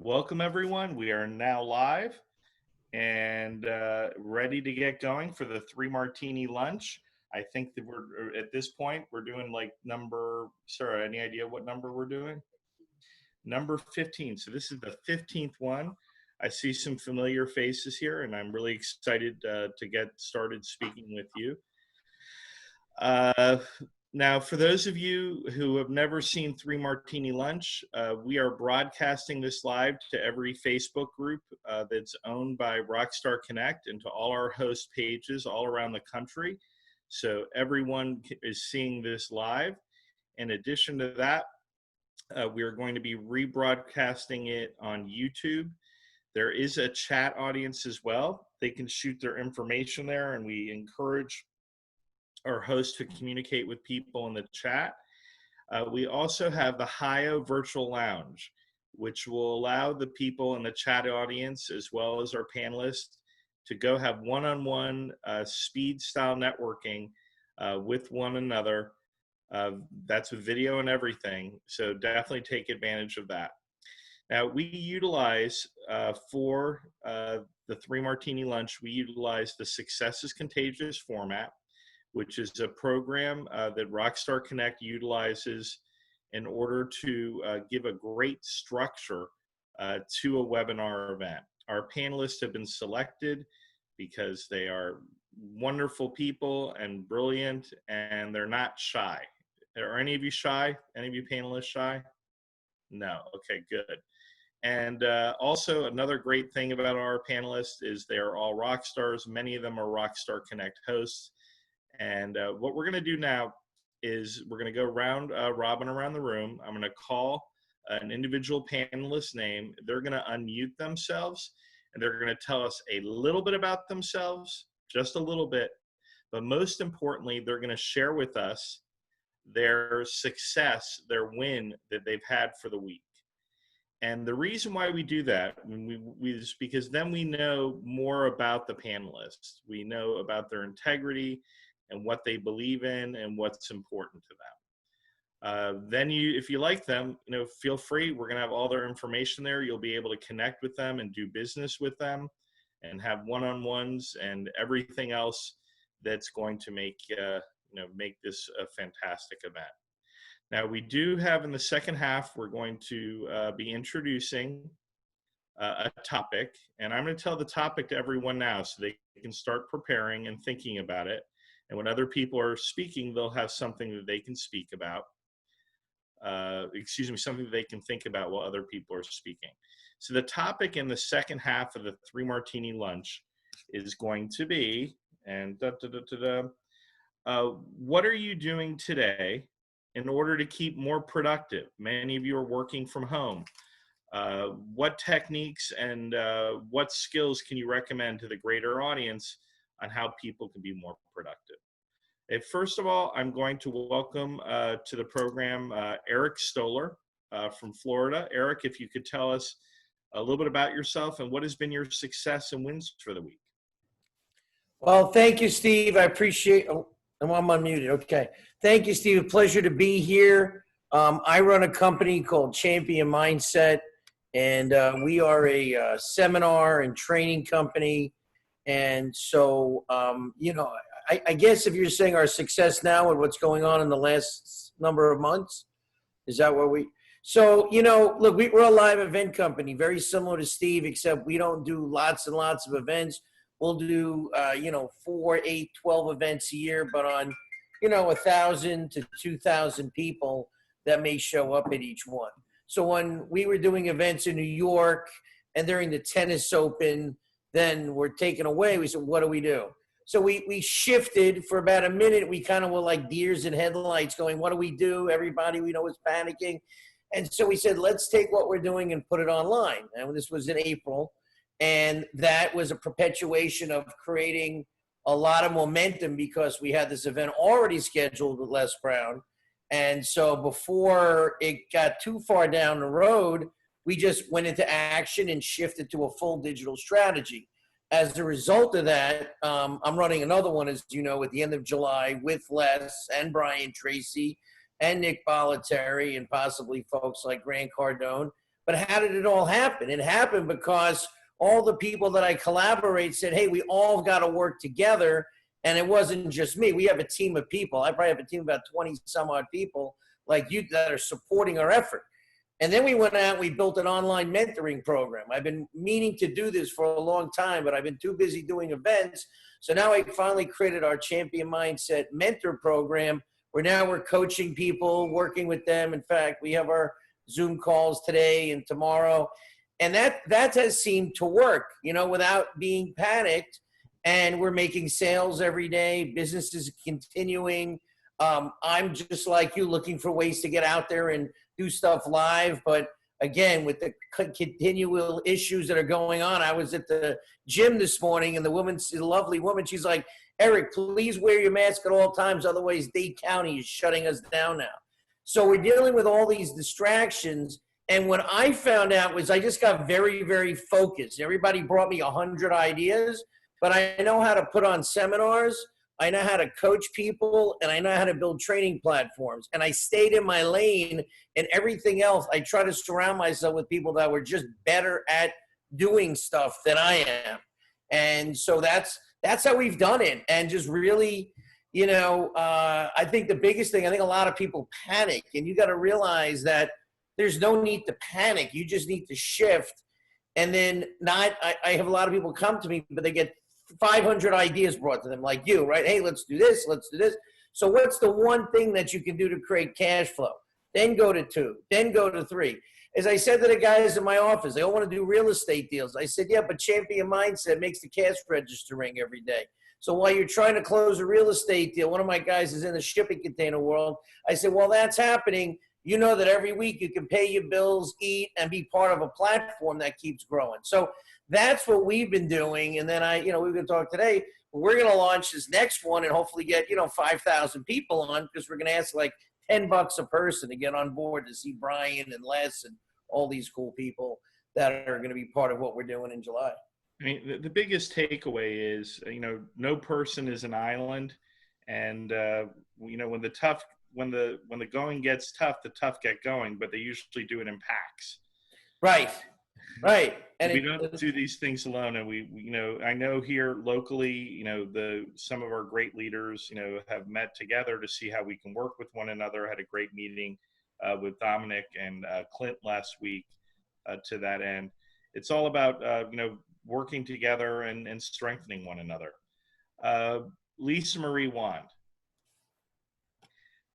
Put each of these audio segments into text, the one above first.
Welcome, everyone. We are now live and ready to get going for the 3 Martini lunch. I think that we're at this point, we're doing like Sarah, any idea what number we're doing? Number 15. So this is the 15th one. I see some familiar faces here, and I'm really excited to get started speaking with you. Now, for those of you who have never seen 3 Martini Lunch, we are broadcasting this live to every Facebook group that's owned by Rockstar Connect and to all our host pages all around the country. So everyone is seeing this live. In addition to that, we are going to be rebroadcasting it on YouTube. There is a chat audience as well. They can shoot their information there, and we encourage our host to communicate with people in the chat. We also have the HIO Virtual Lounge, which will allow the people in the chat audience as well as our panelists to go have one-on-one speed style networking with one another. That's with video and everything, so definitely take advantage of that. Now, we utilize for the 3 Martini Lunch, we utilize the Success is Contagious format, which is a program that Rockstar Connect utilizes in order to give a great structure to a webinar event. Our panelists have been selected because they are wonderful people and brilliant, and they're not shy. Are any of you shy? Any of you panelists shy? No. Okay, good. And also another great thing about our panelists is they are all rock stars. Many of them are Rockstar Connect hosts. And what we're going to do now is we're going to go round robin around the room. I'm going to call an individual panelist name. They're going to unmute themselves, and they're going to tell us a little bit about themselves, just a little bit. But most importantly, they're going to share with us their success, their win that they've had for the week. And the reason why we do that is because then we know more about the panelists. We know about their integrity and what they believe in and what's important to them. Then if you like them, feel free. We're gonna have all their information there. You'll be able to connect with them and do business with them and have one-on-ones and everything else that's going to make this a fantastic event. Now, we do have in the second half, we're going to be introducing a topic, and I'm gonna tell the topic to everyone now so they can start preparing and thinking about it. And when other people are speaking, they'll have something that they can speak about. Something that they can think about while other people are speaking. So the topic in the second half of the 3 Martini Lunch is going to be, what are you doing today in order to keep more productive? Many of you are working from home. What techniques and what skills can you recommend to the greater audience on how people can be more productive? First of all, I'm going to welcome to the program Eric Stoller from Florida. Eric, if you could tell us a little bit about yourself and what has been your success and wins for the week. Well, thank you, Steve. I appreciate, I'm unmuted, okay. Thank you, Steve. A pleasure to be here. I run a company called Champion Mindset, and we are a seminar and training company. And so, I guess if you're saying our success now and what's going on in the last number of months, is that what so, look, we're a live event company, very similar to Steve, except we don't do lots and lots of events. We'll do, 4, 8, 12 events a year, but on, 1,000 to 2,000 people that may show up at each one. So when we were doing events in New York and during the tennis open, then we're taken away. We said, what do we do? So we shifted for about a minute. We kind of were like deers in headlights going, what do we do? Everybody we know is panicking. And so we said, let's take what we're doing and put it online. And this was in April. And that was a perpetuation of creating a lot of momentum because we had this event already scheduled with Les Brown. And so before it got too far down the road, we just went into action and shifted to a full digital strategy. As a result of that, I'm running another one, as you know, at the end of July with Les and Brian Tracy and Nick Bollettieri and possibly folks like Grant Cardone. But how did it all happen? It happened because all the people that I collaborate said, hey, we all got to work together. And it wasn't just me. We have a team of people. I probably have a team of about 20 some odd people like you that are supporting our effort. And then we went out and we built an online mentoring program. I've been meaning to do this for a long time, but I've been too busy doing events. So now I finally created our Champion Mindset Mentor program, where now we're coaching people, working with them. In fact, we have our Zoom calls today and tomorrow. And that has seemed to work, you know, without being panicked. And we're making sales every day. Business is continuing. I'm just like you, looking for ways to get out there and do stuff live. But again, with the continual issues that are going on, I was at the gym this morning, and the lovely woman, she's like, Eric, please wear your mask at all times. Otherwise, Dade County is shutting us down now. So we're dealing with all these distractions. And what I found out was I just got very, very focused. Everybody brought me 100 ideas, but I know how to put on seminars. I know how to coach people, and I know how to build training platforms. And I stayed in my lane, and everything else, I try to surround myself with people that were just better at doing stuff than I am. And so that's how we've done it. And just really, you know, I think the biggest thing, I think a lot of people panic, and you got to realize that there's no need to panic. You just need to shift. And then I have a lot of people come to me, but they get 500 ideas brought to them, like you, right? Hey, let's do this, let's do this. So what's the one thing that you can do to create cash flow? Then go to 2, then go to 3. As I said to the guys in my office, they all want to do real estate deals. I said, yeah, but Champion Mindset makes the cash register ring every day. So while you're trying to close a real estate deal, one of my guys is in the shipping container world. I said, well, that's happening. You know that every week you can pay your bills, eat, and be part of a platform that keeps growing. So that's what we've been doing. And then we're going to talk today. We're going to launch this next one and hopefully get, 5,000 people on, because we're going to ask like $10 a person to get on board to see Brian and Les and all these cool people that are going to be part of what we're doing in July. I mean, the biggest takeaway is, no person is an island. And, when the going gets tough, the tough get going, but they usually do it in packs. Right. And we don't do these things alone. And I know here locally, some of our great leaders, have met together to see how we can work with one another. I had a great meeting with Dominic and Clint last week to that end. It's all about, working together and strengthening one another. Lisamarie Wand,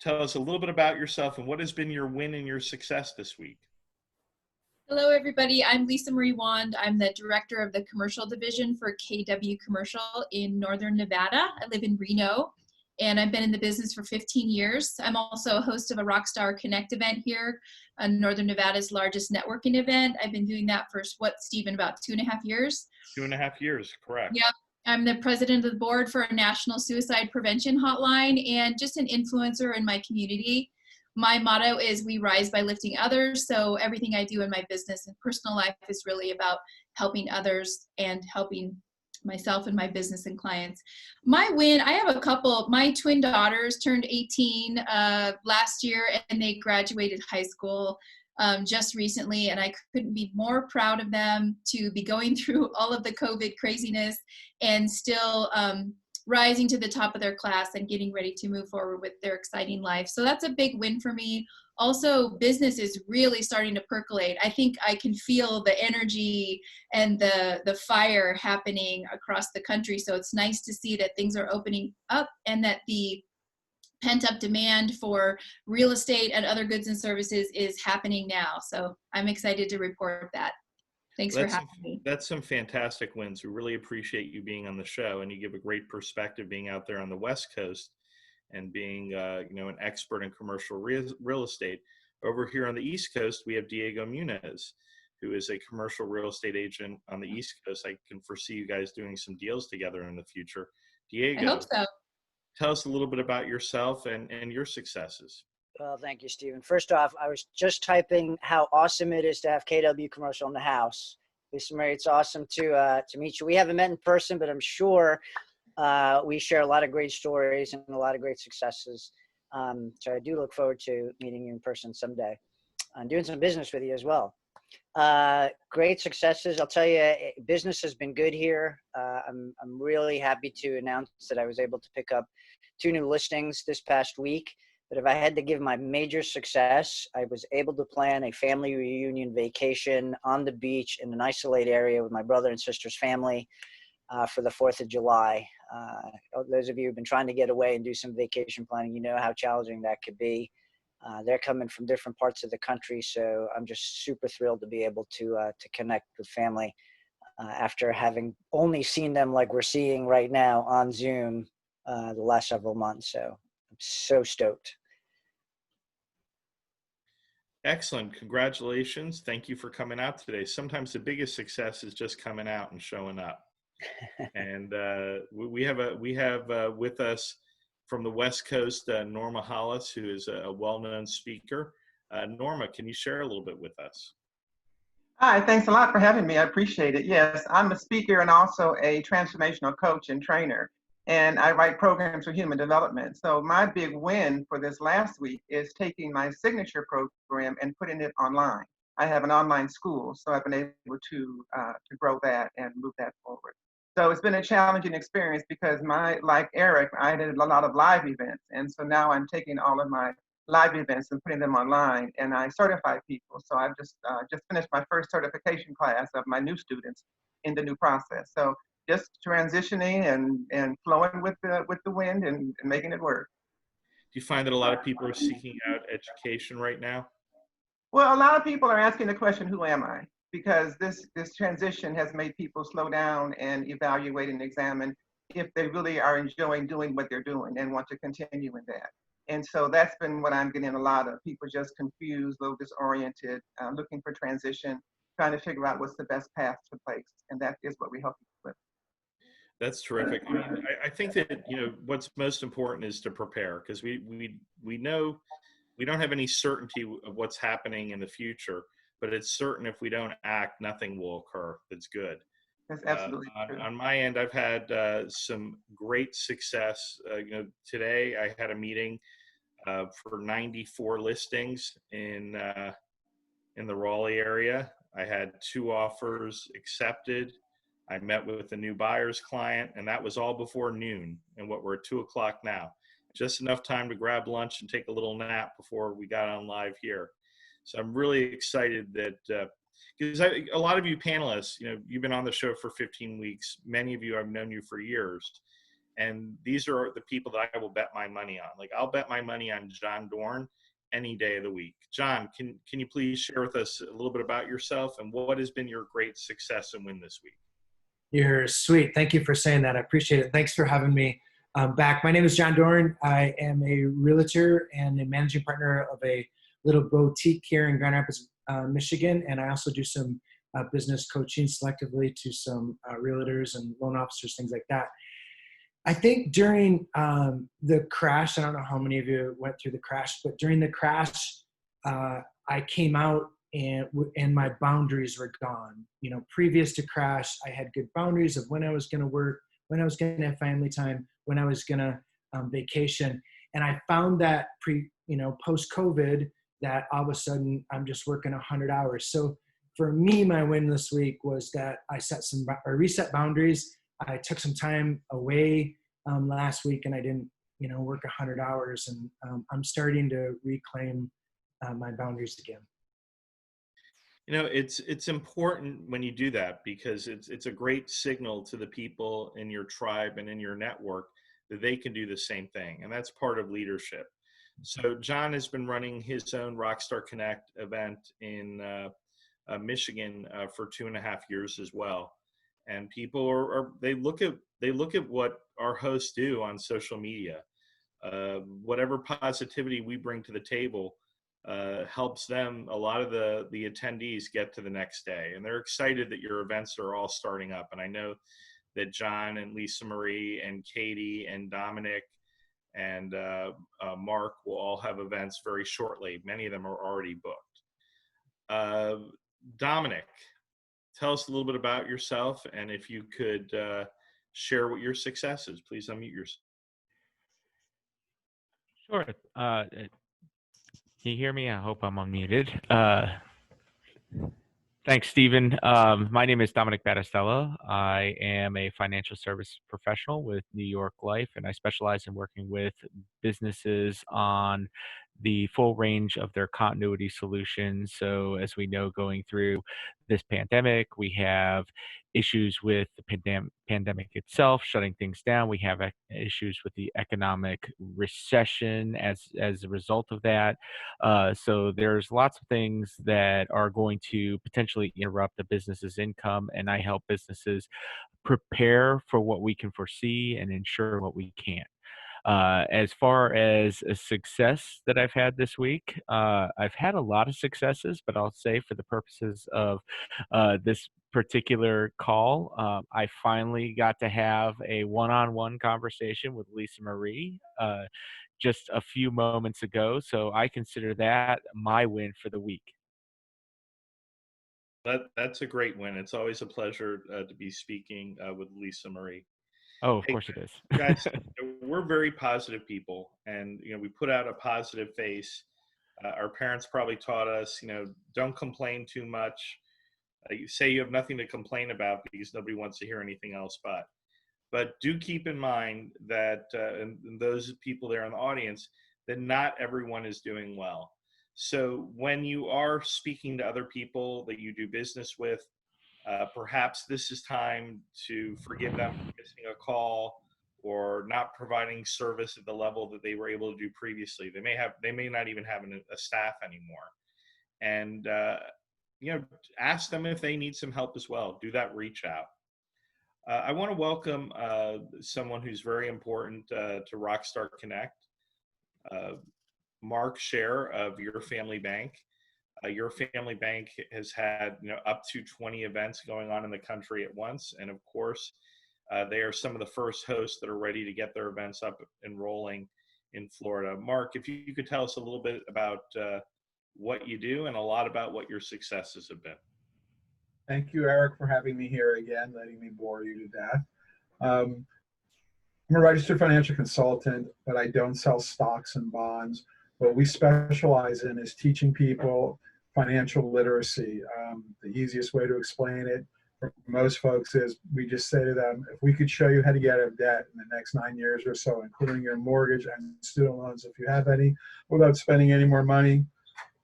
tell us a little bit about yourself and what has been your win and your success this week. Hello, everybody. I'm Lisamarie Wand. I'm the director of the commercial division for KW Commercial in Northern Nevada. I live in Reno, and I've been in the business for 15 years. I'm also a host of a Rockstar Connect event here, Northern Nevada's largest networking event. I've been doing that for, Stephen, about 2.5 years? 2.5 years, correct. Yep. I'm the president of the board for a national suicide prevention hotline and just an influencer in my community. My motto is we rise by lifting others. So everything I do in my business and personal life is really about helping others and helping myself and my business and clients. My win, I have a couple. My twin daughters turned 18 last year, and they graduated high school just recently, and I couldn't be more proud of them to be going through all of the COVID craziness and still rising to the top of their class and getting ready to move forward with their exciting life. So that's a big win for me. Also, business is really starting to percolate. I think I can feel the energy and the fire happening across the country. So it's nice to see that things are opening up and that the pent-up demand for real estate and other goods and services is happening now. So I'm excited to report that. Thanks for having me. That's some fantastic wins. We really appreciate you being on the show, and you give a great perspective being out there on the West Coast and being an expert in commercial real estate. Over here on the East Coast, we have Diego Munoz, who is a commercial real estate agent on the East Coast. I can foresee you guys doing some deals together in the future. Diego, I hope so. Tell us a little bit about yourself and your successes. Well, thank you, Stephen. First off, I was just typing how awesome it is to have KW Commercial in the house. Lisamarie, it's awesome to meet you. We haven't met in person, but I'm sure we share a lot of great stories and a lot of great successes. So I do look forward to meeting you in person someday and doing some business with you as well. Great successes. I'll tell you, business has been good here. I'm really happy to announce that I was able to pick up 2 new listings this past week. But if I had to give my major success, I was able to plan a family reunion vacation on the beach in an isolated area with my brother and sister's family for the 4th of July. Those of you who've been trying to get away and do some vacation planning, you know how challenging that could be. They're coming from different parts of the country, so I'm just super thrilled to be able to connect with family after having only seen them like we're seeing right now on Zoom the last several months. So I'm so stoked. Excellent. Congratulations. Thank you for coming out today. Sometimes the biggest success is just coming out and showing up. And we have with us from the West Coast, Norma Hollis, who is a well-known speaker. Norma, can you share a little bit with us? Hi, thanks a lot for having me. I appreciate it. Yes, I'm a speaker and also a transformational coach and trainer, and I write programs for human development. So my big win for this last week is taking my signature program and putting it online. I have an online school, so I've been able to grow that and move that forward. So it's been a challenging experience because like Eric, I did a lot of live events, and so now I'm taking all of my live events and putting them online, and I certify people. So I've just finished my first certification class of my new students in the new process. So just transitioning and flowing with the wind and making it work. Do you find that a lot of people are seeking out education right now? Well, a lot of people are asking the question, who am I? Because this transition has made people slow down and evaluate and examine if they really are enjoying doing what they're doing and want to continue in that. And so that's been what I'm getting a lot of. People just confused, a little disoriented, looking for transition, trying to figure out what's the best path to place. And that is what we help people with. That's terrific. I mean, I think that, you know, what's most important is to prepare, because we know we don't have any certainty of what's happening in the future, but it's certain if we don't act, nothing will occur that's good. That's absolutely true. On my end, I've had some great success. You know, today I had a meeting for 94 listings in the Raleigh area. I had 2 offers accepted. I met with a new buyer's client, and that was all before noon, and what we're at 2 o'clock now. Just enough time to grab lunch and take a little nap before we got on live here. So I'm really excited that, because a lot of you panelists, you know, you've been on the show for 15 weeks. Many of you, I've known you for years. And these are the people that I will bet my money on. Like, I'll bet my money on John Doorn any day of the week. John, can you please share with us a little bit about yourself and what has been your great success and win this week? You're sweet. Thank you for saying that. I appreciate it. Thanks for having me back. My name is John Doorn. I am a realtor and a managing partner of a little boutique here in Grand Rapids, Michigan. And I also do some business coaching selectively to some realtors and loan officers, things like that. I think during the crash, I don't know how many of you went through the crash, but during the crash, I came out and my boundaries were gone. You know, previous to crash, I had good boundaries of when I was going to work, when I was going to have family time, when I was going to vacation. And I found that post-COVID, that all of a sudden I'm just working 100 hours. So for me, my win this week was that I reset boundaries. I took some time away last week, and I didn't, work 100 hours. And I'm starting to reclaim my boundaries again. You know, it's important when you do that, because it's a great signal to the people in your tribe and in your network that they can do the same thing, and that's part of leadership. So John has been running his own Rockstar Connect event in Michigan for 2.5 years as well. And people they look at what our hosts do on social media. Whatever positivity we bring to the table helps them, a lot of the attendees, get to the next day. And they're excited that your events are all starting up. And I know that John and Lisamarie and Katie and Dominic and Mark will all have events very shortly. Many of them are already booked. Dominic, tell us a little bit about yourself, and if you could share what your success is, please unmute yourself. Sure. Can you hear me? I hope I'm unmuted. Thanks, Stephen. My name is Dominic Baristella. I am a financial service professional with New York Life, and I specialize in working with businesses on the full range of their continuity solutions. So, as we know, going through this pandemic, we have issues with the pandemic itself shutting things down. We have issues with the economic recession as a result of that. So there's lots of things that are going to potentially interrupt a business's income, and I help businesses prepare for what we can foresee and ensure what we can't. As far as a success that I've had this week, I've had a lot of successes, but I'll say for the purposes of this particular call, I finally got to have a one-on-one conversation with Lisamarie just a few moments ago. So I consider that my win for the week. That's a great win. It's always a pleasure to be speaking with Lisamarie. Oh, of Hey, course it is. guys, we're very positive people, and we put out a positive face. Our parents probably taught us, don't complain too much. You say you have nothing to complain about because nobody wants to hear anything else. But do keep in mind that, and those people there in the audience, that not everyone is doing well. So when you are speaking to other people that you do business with, perhaps this is time to forgive them for missing a call or not providing service at the level that they were able to do previously. They may not even have a staff anymore. And, ask them if they need some help as well. Do that reach out. I want to welcome someone who's very important to Rockstar Connect, Mark Sher of Your Family Bank. Your Family Bank has had up to 20 events going on in the country at once, and of course, they are some of the first hosts that are ready to get their events up and rolling in Florida. Mark, if you could tell us a little bit about what you do and a lot about what your successes have been. Thank you, Eric, for having me here again, letting me bore you to death. I'm a registered financial consultant, but I don't sell stocks and bonds. What we specialize in is teaching people financial literacy. The easiest way to explain it for most folks is we just say to them, if we could show you how to get out of debt in the next 9 years or so, including your mortgage and student loans, if you have any, without spending any more money,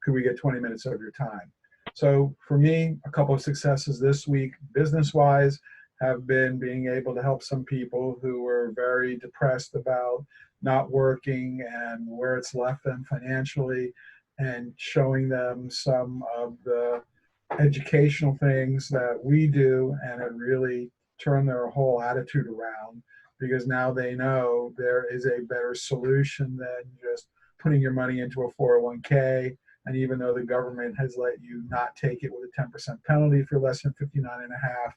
could we get 20 minutes of your time? So for me, a couple of successes this week, business-wise, have been being able to help some people who were very depressed about not working and where it's left them financially, and showing them some of the educational things that we do, and it really turned their whole attitude around, because now they know there is a better solution than just putting your money into a 401k. And even though the government has let you not take it with a 10% penalty if you're less than 59 and a half,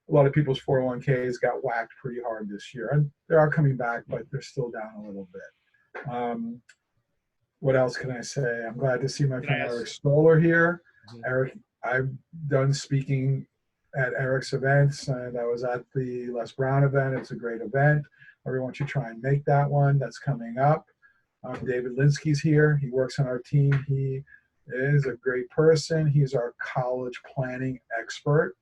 a lot of people's 401ks got whacked pretty hard this year. And they are coming back, but they're still down a little bit. What else can I say? I'm glad to see my friend Eric Stoller here. Eric, I've done speaking at Eric's events, and I was at the Les Brown event. It's a great event. Everyone should try and make that one. That's coming up. David Linski's here. He works on our team. He is a great person. He's our college planning expert.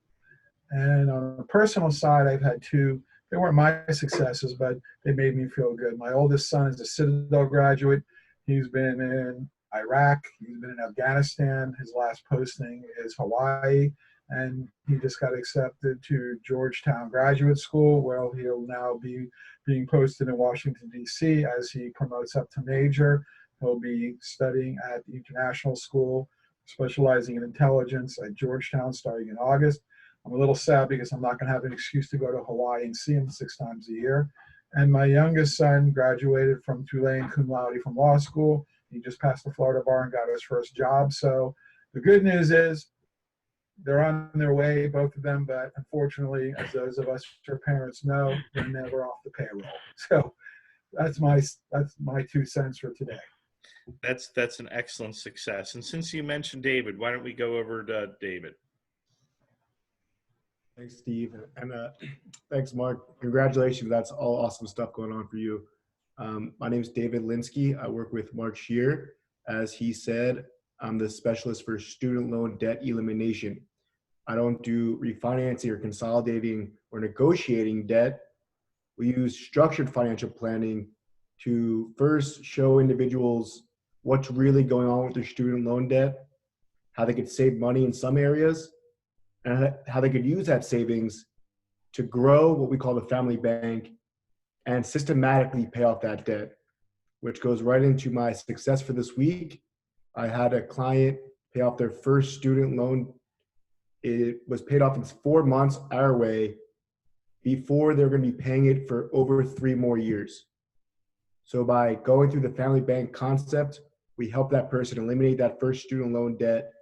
And on the personal side, I've had two. They weren't my successes, but they made me feel good. My oldest son is a Citadel graduate. He's been in Iraq. He's been in Afghanistan. His last posting is Hawaii. And he just got accepted to Georgetown Graduate School, where he'll now be being posted in Washington, D.C. as he promotes up to major. He'll be studying at the International School, specializing in intelligence at Georgetown starting in August. I'm a little sad because I'm not going to have an excuse to go to Hawaii and see him 6 times a year. And my youngest son graduated from Tulane cum laude from law school. He just passed the Florida bar and got his first job. So the good news is they're on their way, both of them, but unfortunately, as those of us who are parents know, they're never off the payroll. So that's my 2 cents for today. That's an excellent success. And since you mentioned David, why don't we go over to David? Thanks, Steve. And thanks, Mark. Congratulations. That's all awesome stuff going on for you. My name is David Linski. I work with Mark Sher. As he said, I'm the specialist for student loan debt elimination. I don't do refinancing or consolidating or negotiating debt. We use structured financial planning to first show individuals what's really going on with their student loan debt, how they could save money in some areas, and how they could use that savings to grow what we call the family bank and systematically pay off that debt, which goes right into my success for this week. I had a client pay off their first student loan. It was paid off in 4 months our way before they're going to be paying it for over 3 more years. So by going through the family bank concept, we help that person eliminate that first student loan debt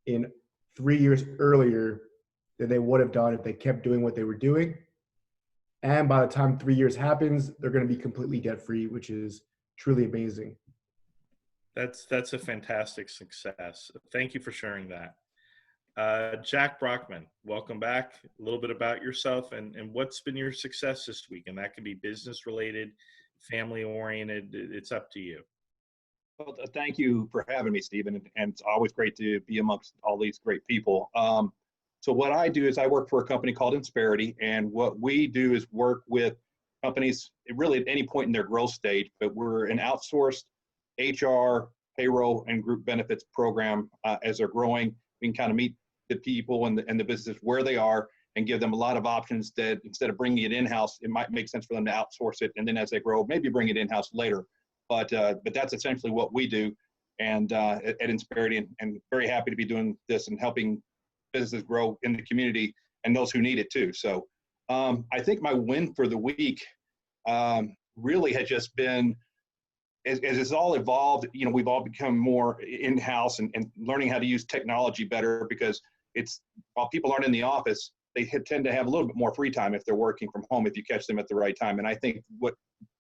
in 3 years earlier than they would have done if they kept doing what they were doing. And by the time 3 years happens, they're going to be completely debt-free, which is truly amazing. That's a fantastic success. Thank you for sharing that. Jack Brockman, welcome back. A little bit about yourself and what's been your success this week. And that can be business related, family oriented. It's up to you. Well, thank you for having me, Stephen. And it's always great to be amongst all these great people. So what I do is I work for a company called Insperity. And what we do is work with companies really at any point in their growth stage, but we're an outsourced HR, payroll, and group benefits program. As they're growing, we can kind of meet the people and the businesses where they are and give them a lot of options that instead of bringing it in-house, it might make sense for them to outsource it. And then as they grow, maybe bring it in-house later. But that's essentially what we do and at Insperity, and very happy to be doing this and helping businesses grow in the community and those who need it too. So I think my win for the week really has just been, as it's all evolved, you know, we've all become more in-house and learning how to use technology better, because it's, while people aren't in the office, they tend to have a little bit more free time if they're working from home, if you catch them at the right time. And I think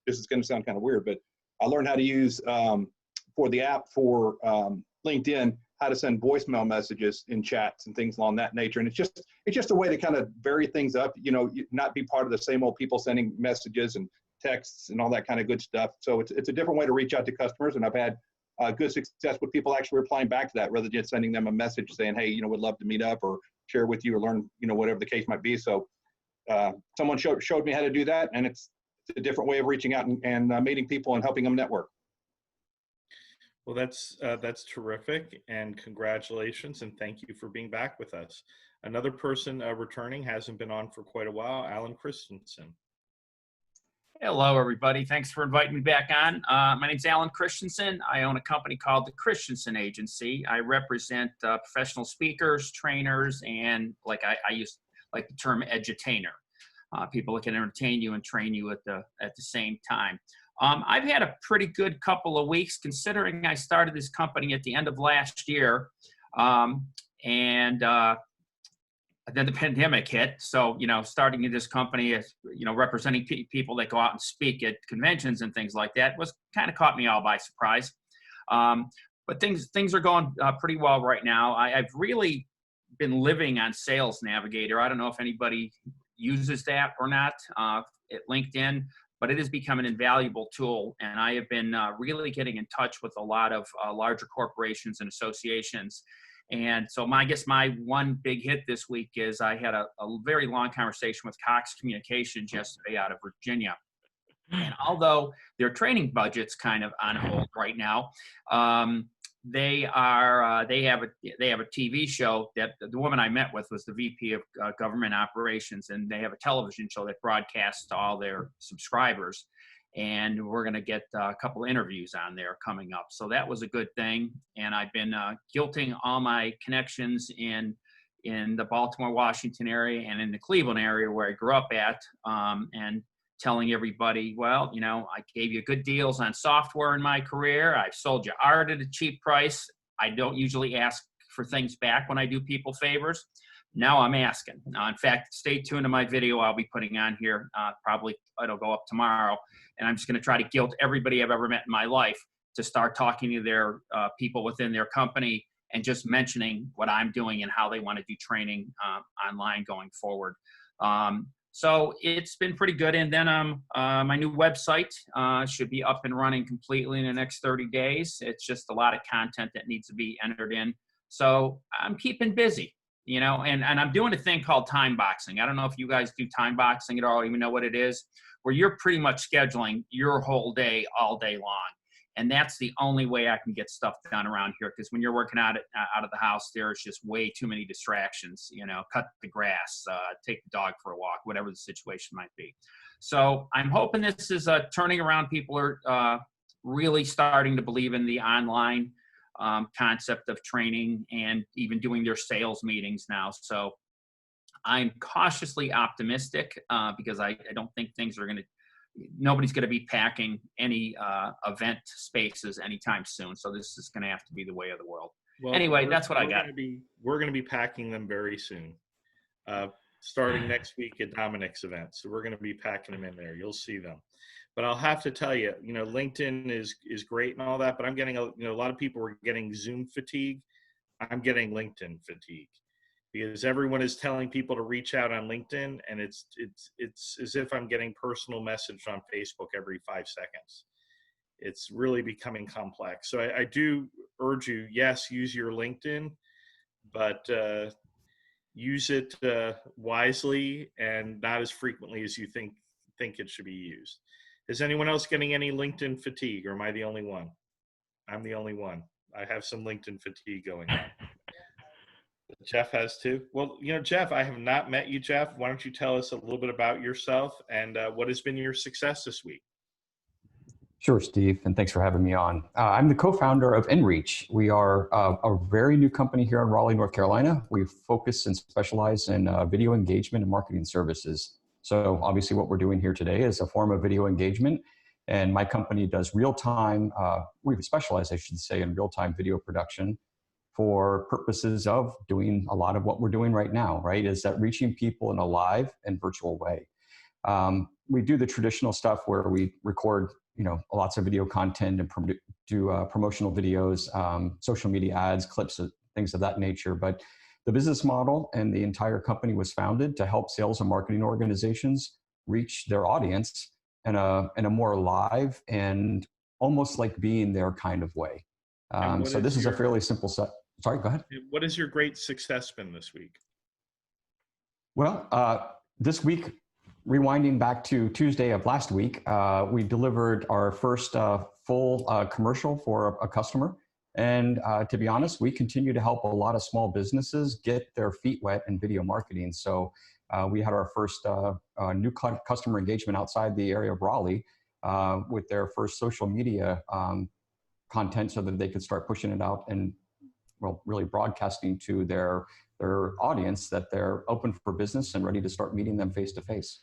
this is going to sound kind of weird, but I learned how to use for the app for LinkedIn, how to send voicemail messages in chats and things along that nature. And it's just a way to kind of vary things up, you know, not be part of the same old people sending messages and texts and all that kind of good stuff. So it's a different way to reach out to customers. And I've had good success with people actually replying back to that rather than just sending them a message saying, hey, you know, would love to meet up or share with you or learn, you know, whatever the case might be. So someone showed me how to do that. And it's a different way of reaching out and meeting people and helping them network. Well, that's terrific, and congratulations, and thank you for being back with us. Another person returning, hasn't been on for quite a while, Alan Christensen. Hello, everybody. Thanks for inviting me back on. My name's Alan Christensen. I own a company called the Christianson Agency. I represent professional speakers, trainers, and like I use like the term edutainer. People that can entertain you and train you at the same time. I've had a pretty good couple of weeks considering I started this company at the end of last year, and then the pandemic hit. So, you know, starting this company as, you know, representing people that go out and speak at conventions and things like that was kind of caught me all by surprise. But things are going pretty well right now. I've really been living on Sales Navigator. I don't know if anybody uses that or not at LinkedIn, but it has become an invaluable tool. And I have been really getting in touch with a lot of larger corporations and associations. And so I guess my one big hit this week is I had a very long conversation with Cox Communications yesterday out of Virginia. And although their training budget's kind of on hold right now, they have a TV show that the woman I met with was the VP of Government Operations, and they have a television show that broadcasts to all their subscribers. And we're going to get a couple interviews on there coming up. So that was a good thing. And I've been guilting all my connections in the Baltimore, Washington area and in the Cleveland area where I grew up at, and telling everybody, well, you know, I gave you good deals on software in my career. I've sold you art at a cheap price. I don't usually ask for things back when I do people favors. Now I'm asking. In fact, stay tuned to my video I'll be putting on here. Probably it'll go up tomorrow. And I'm just going to try to guilt everybody I've ever met in my life to start talking to their people within their company and just mentioning what I'm doing and how they want to do training online going forward. So it's been pretty good. And then my new website should be up and running completely in the next 30 days. It's just a lot of content that needs to be entered in. So I'm keeping busy. you know, and I'm doing a thing called time boxing. I don't know if you guys do time boxing at all, even know what it is, where you're pretty much scheduling your whole day all day long. And that's the only way I can get stuff done around here. Because when you're working out of the house, there's just way too many distractions, you know, cut the grass, take the dog for a walk, whatever the situation might be. So I'm hoping this is turning around. People are really starting to believe in the online concept of training and even doing their sales meetings now. So I'm cautiously optimistic because I don't think things are nobody's going to be packing any event spaces anytime soon. So this is going to have to be the way of the world. Well, anyway, that's what I got. We're going to be packing them very soon, starting next week at Dominic's event. So we're going to be packing them in there. You'll see them. But I'll have to tell you, you know, LinkedIn is great and all that, but I'm getting a lot of people are getting Zoom fatigue. I'm getting LinkedIn fatigue because everyone is telling people to reach out on LinkedIn, and it's as if I'm getting personal message on Facebook every 5 seconds. It's really becoming complex. So I do urge you, yes, use your LinkedIn, but use it wisely and not as frequently as you think it should be used. Is anyone else getting any LinkedIn fatigue, or am I the only one? I'm the only one. I have some LinkedIn fatigue going on. Jeff has too. Well, you know, Jeff, I have not met you, Jeff. Why don't you tell us a little bit about yourself and what has been your success this week? Sure, Steve, and thanks for having me on. I'm the co-founder of InReach. We are a very new company here in Raleigh, North Carolina. We focus and specialize in video engagement and marketing services. So obviously what we're doing here today is a form of video engagement, and my company does real-time, we specialize, I should say, in real-time video production for purposes of doing a lot of what we're doing right now, right? Is that reaching people in a live and virtual way. We do the traditional stuff where we record, you know, lots of video content and do promotional videos, social media ads, clips, things of that nature. But the business model and the entire company was founded to help sales and marketing organizations reach their audience in a more live and almost like being there kind of way. So this is a fairly simple set. Sorry, go ahead. What has your great success been this week? Well, this week, rewinding back to Tuesday of last week, we delivered our first full commercial for a customer. And to be honest, we continue to help a lot of small businesses get their feet wet in video marketing. So we had our first new customer engagement outside the area of Raleigh with their first social media content so that they could start pushing it out and, well, really broadcasting to their audience that they're open for business and ready to start meeting them face to face.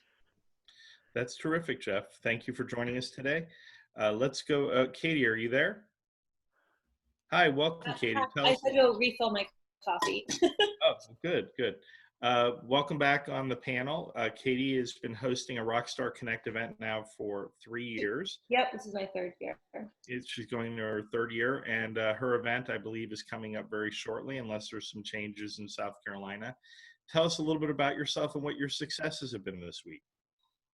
That's terrific, Jeff. Thank you for joining us today. Let's go. Katie, are you there? Hi, welcome, Katie. I had to go refill my coffee. Oh, good, good. Welcome back on the panel. Katie has been hosting a Rockstar Connect event now for 3 years. Yep, this is my 3rd year. She's going to her 3rd year, and her event, I believe, is coming up very shortly, unless there's some changes in South Carolina. Tell us a little bit about yourself and what your successes have been this week.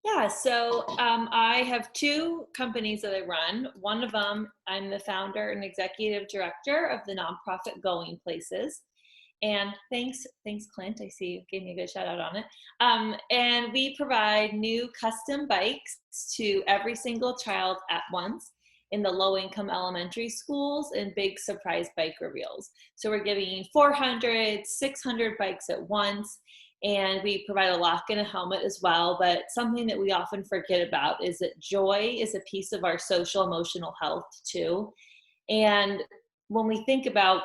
Yeah, so I have 2 companies that I run. One of them, I'm the founder and executive director of the nonprofit Going Places. And thanks, Clint. I see you gave me a good shout out on it. And we provide new custom bikes to every single child at once in the low-income elementary schools and big surprise bike reveals. So we're giving 400, 600 bikes at once. And we provide a lock and a helmet as well. But something that we often forget about is that joy is a piece of our social emotional health too. And when we think about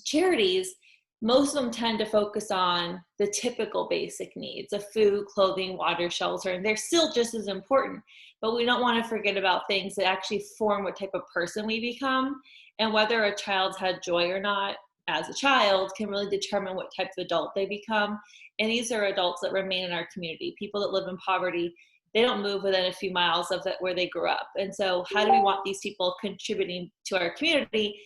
charities, most of them tend to focus on the typical basic needs of food, clothing, water, shelter, and they're still just as important. But we don't want to forget about things that actually form what type of person we become, and whether a child's had joy or not as a child can really determine what type of adult they become. And these are adults that remain in our community. People that live in poverty, they don't move within a few miles of where they grew up. And so how do we want these people contributing to our community?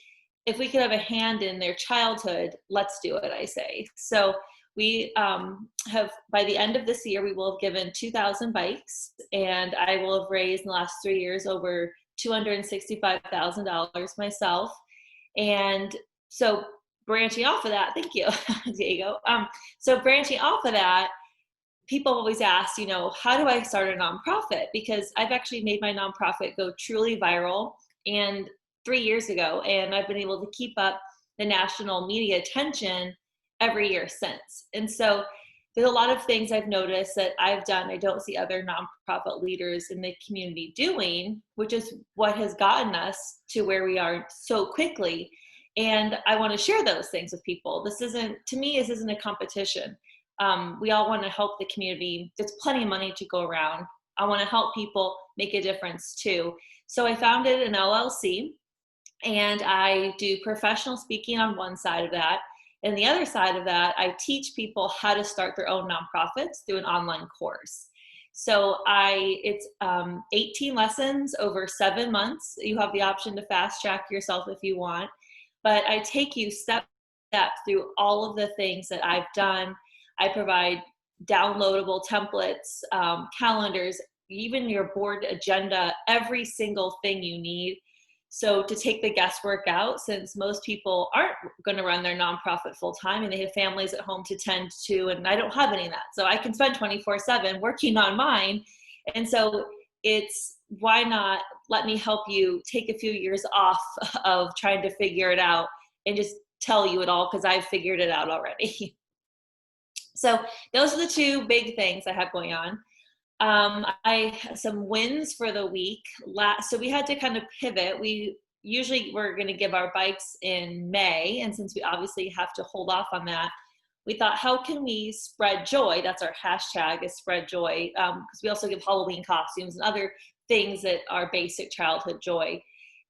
If we could have a hand in their childhood, let's do it, I say. So we have, by the end of this year, we will have given 2,000 bikes, and I will have raised in the last 3 years over $265,000 myself. And so branching off of that, thank you, Diego. So branching off of that, people always ask, you know, how do I start a nonprofit? Because I've actually made my nonprofit go truly viral, and 3 years ago, and I've been able to keep up the national media attention every year since. And so there's a lot of things I've noticed that I've done I don't see other nonprofit leaders in the community doing, which is what has gotten us to where we are so quickly. And I want to share those things with people. This isn't, to me, this isn't a competition. We all want to help the community. There's plenty of money to go around. I want to help people make a difference too. So I founded an LLC, and I do professional speaking on one side of that. And the other side of that, I teach people how to start their own nonprofits through an online course. So it's 18 lessons over 7 months. You have the option to fast track yourself if you want, but I take you step by step through all of the things that I've done. I provide downloadable templates, calendars, even your board agenda, every single thing you need. So to take the guesswork out, since most people aren't going to run their nonprofit full time and they have families at home to tend to, and I don't have any of that. So I can spend 24/7 working on mine. And so it's, why not let me help you take a few years off of trying to figure it out and just tell you it all, because I've figured it out already. So those are the two big things I have going on. I have some wins for the week. So we had to kind of pivot. We usually were going to give our bikes in May. And since we obviously have to hold off on that, we thought, how can we spread joy? That's our hashtag, is spread joy. Because we also give Halloween costumes and other things that are basic childhood joy.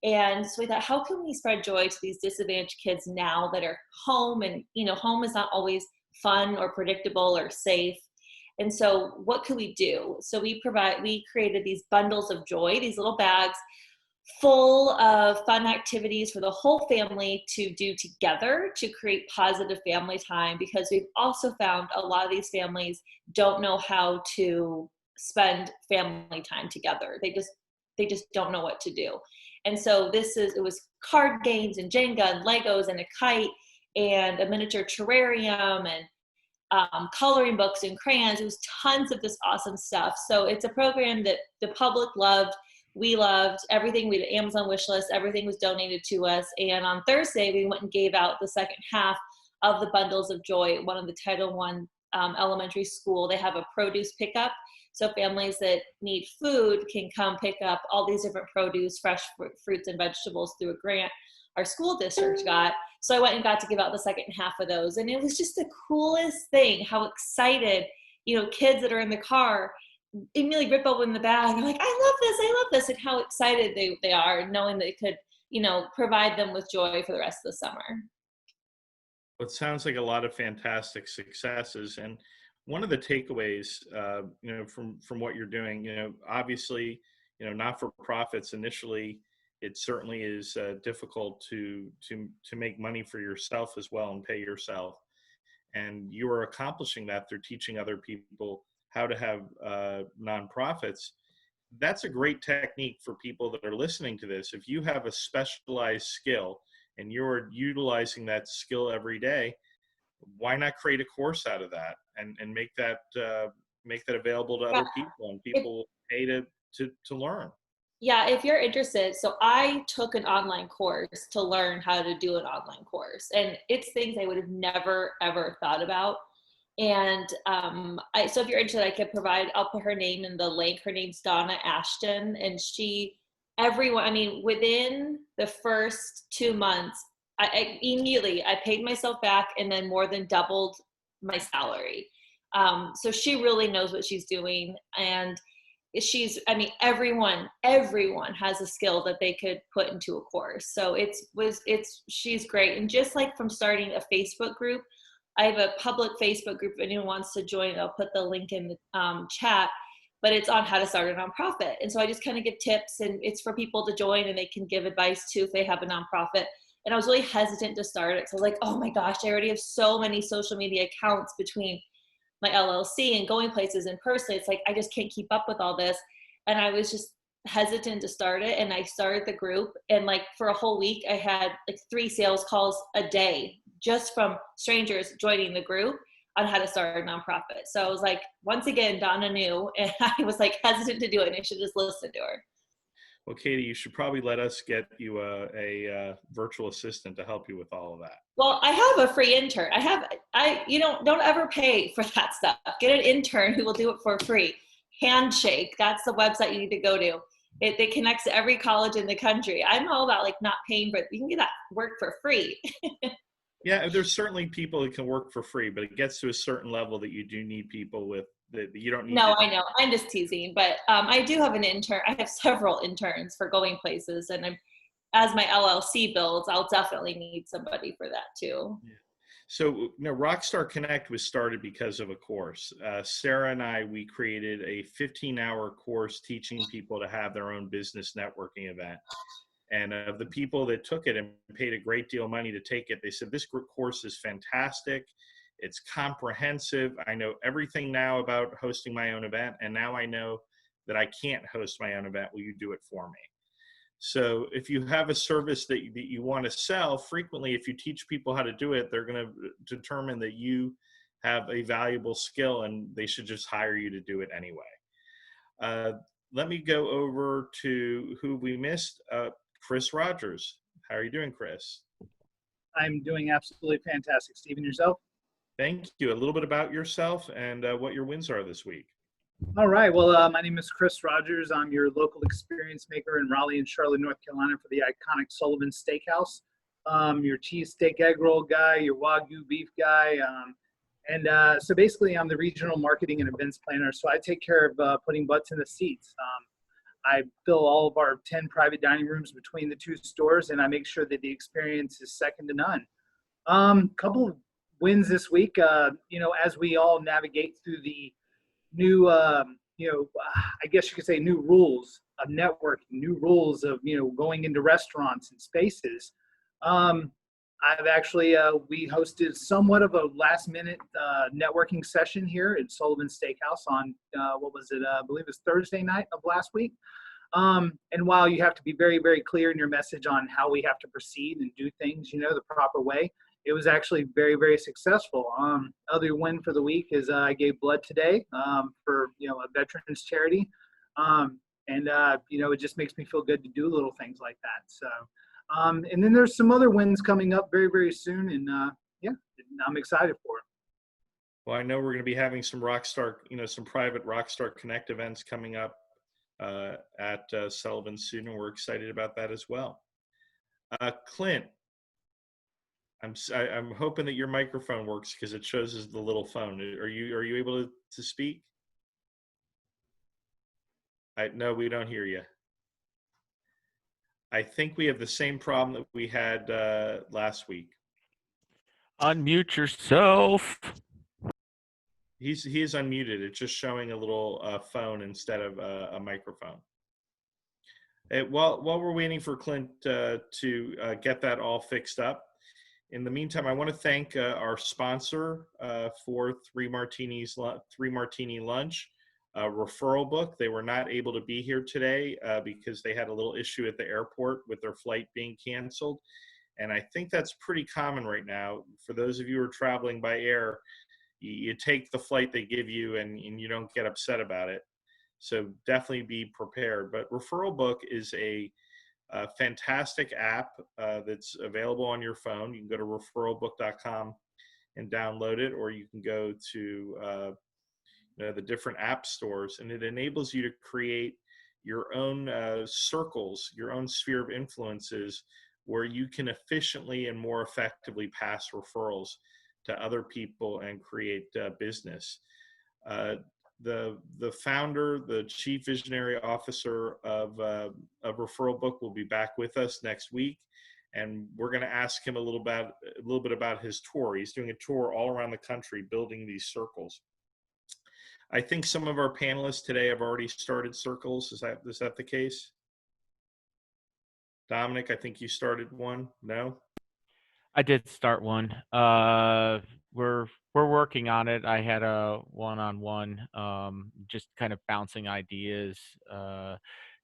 And so we thought, how can we spread joy to these disadvantaged kids now that are home? And, you know, home is not always fun or predictable or safe. And so what could we do? So we created these bundles of joy, these little bags full of fun activities for the whole family to do together to create positive family time, because we've also found a lot of these families don't know how to spend family time together. They just don't know what to do. And so it was card games and Jenga and Legos and a kite and a miniature terrarium and coloring books and crayons. It was tons of this awesome stuff. So it's a program that the public loved. We loved everything. We did Amazon wish list. Everything was donated to us. And on Thursday, we went and gave out the second half of the bundles of joy at one of the Title I elementary school. They have a produce pickup. So families that need food can come pick up all these different produce, fresh fruits and vegetables through a grant our school district got. So I went and got to give out the second half of those. And it was just the coolest thing, how excited, you know, kids that are in the car immediately rip open the bag. I'm like, I love this, and how excited they are knowing that it could, you know, provide them with joy for the rest of the summer. Well, it sounds like a lot of fantastic successes. And one of the takeaways, you know, from what you're doing, you know, obviously, you know, not-for-profits initially, it certainly is difficult to make money for yourself as well and pay yourself. And you are accomplishing that through teaching other people how to have nonprofits. That's a great technique for people that are listening to this. If you have a specialized skill and you're utilizing that skill every day, why not create a course out of that and make that available to other people, and people will pay to learn. Yeah, if you're interested. So I took an online course to learn how to do an online course, and it's things I would have never, ever thought about. And so if you're interested, I'll put her name in the link. Her name's Donna Ashton, and within the first 2 months, I immediately paid myself back and then more than doubled my salary. So she really knows what she's doing, and everyone has a skill that they could put into a course. So she's great. And just like from starting a Facebook group, I have a public Facebook group. If anyone wants to join, I'll put the link in the chat, but it's on how to start a nonprofit. And so I just kind of give tips, and it's for people to join, and they can give advice too if they have a nonprofit. And I was really hesitant to start it. So I was like, oh my gosh, I already have so many social media accounts between my LLC and going places and personally. It's like, I just can't keep up with all this. And I was just hesitant to start it. And I started the group, and like for a whole week, I had like 3 sales calls a day just from strangers joining the group on how to start a nonprofit. So I was like, once again, Donna knew, and I was like hesitant to do it, and I should just listen to her. Well, Katie, you should probably let us get you a virtual assistant to help you with all of that. Well, I have a free intern. Don't ever pay for that stuff. Get an intern who will do it for free. Handshake, that's the website you need to go to. It connects to every college in the country. I'm all about like not paying, but you can get that work for free. Yeah, there's certainly people that can work for free, but it gets to a certain level that you do need people with that you don't need. No, I know. I'm just teasing, but I do have an intern. I have several interns for going places, and as my LLC builds, I'll definitely need somebody for that too. Yeah. So, Rockstar Connect was started because of a course. Sarah and we created a 15-hour course teaching people to have their own business networking event. And of the people that took it and paid a great deal of money to take it, they said, this course is fantastic. It's comprehensive. I know everything now about hosting my own event. And now I know that I can't host my own event. Will you do it for me? So if you have a service that you want to sell, frequently, if you teach people how to do it, they're going to determine that you have a valuable skill and they should just hire you to do it anyway. Let me go over to who we missed. Chris Rogers. How are you doing, Chris? I'm doing absolutely fantastic. Stephen, yourself? Thank you. A little bit about yourself and what your wins are this week. All right. Well, my name is Chris Rogers. I'm your local experience maker in Raleigh and Charlotte, North Carolina for the iconic Sullivan Steakhouse. Your cheesesteak egg roll guy, your Wagyu beef guy. So basically, I'm the regional marketing and events planner. So I take care of putting butts in the seats. I fill all of our 10 private dining rooms between the two stores, and I make sure that the experience is second to none. Couple of wins this week, as we all navigate through the new, I guess you could say new rules of networking, new rules of, going into restaurants and spaces. I've actually, we hosted somewhat of a last minute networking session here at Sullivan Steakhouse on, I believe it was Thursday night of last week. And while you have to be very, very clear in your message on how we have to proceed and do things, the proper way, it was actually very, very successful. Other win for the week is I gave blood today for, a veterans charity. It just makes me feel good to do little things like that. So, and then there's some other wins coming up very, very soon. And I'm excited for it. Well, I know we're going to be having some Rockstar, some private Rockstar Connect events coming up at Sullivan soon, and we're excited about that as well. Clint, I'm hoping that your microphone works because it shows as the little phone. Are you able to speak? No, we don't hear you. I think we have the same problem that we had last week. Unmute yourself. He is unmuted. It's just showing a little phone instead of a microphone. While we're waiting for Clint to get that all fixed up, in the meantime, I want to thank our sponsor for Three Martini Lunch, Referral Book. They were not able to be here today because they had a little issue at the airport with their flight being canceled. And I think that's pretty common right now. For those of you who are traveling by air, you take the flight they give you and you don't get upset about it. So definitely be prepared. But Referral Book is a fantastic app that's available on your phone. You can go to referralbook.com and download it, or you can go to the different app stores, and it enables you to create your own circles, your own sphere of influences, where you can efficiently and more effectively pass referrals to other people and create business. The founder, the chief visionary officer of Referral Book will be back with us next week, and we're going to ask him a little bit about his tour. He's doing a tour all around the country building these circles. I think some of our panelists today have already started circles. Is that the case? Dominic, I think you started one. No? I did start one. We're working on it. I had a one-on-one, just kind of bouncing ideas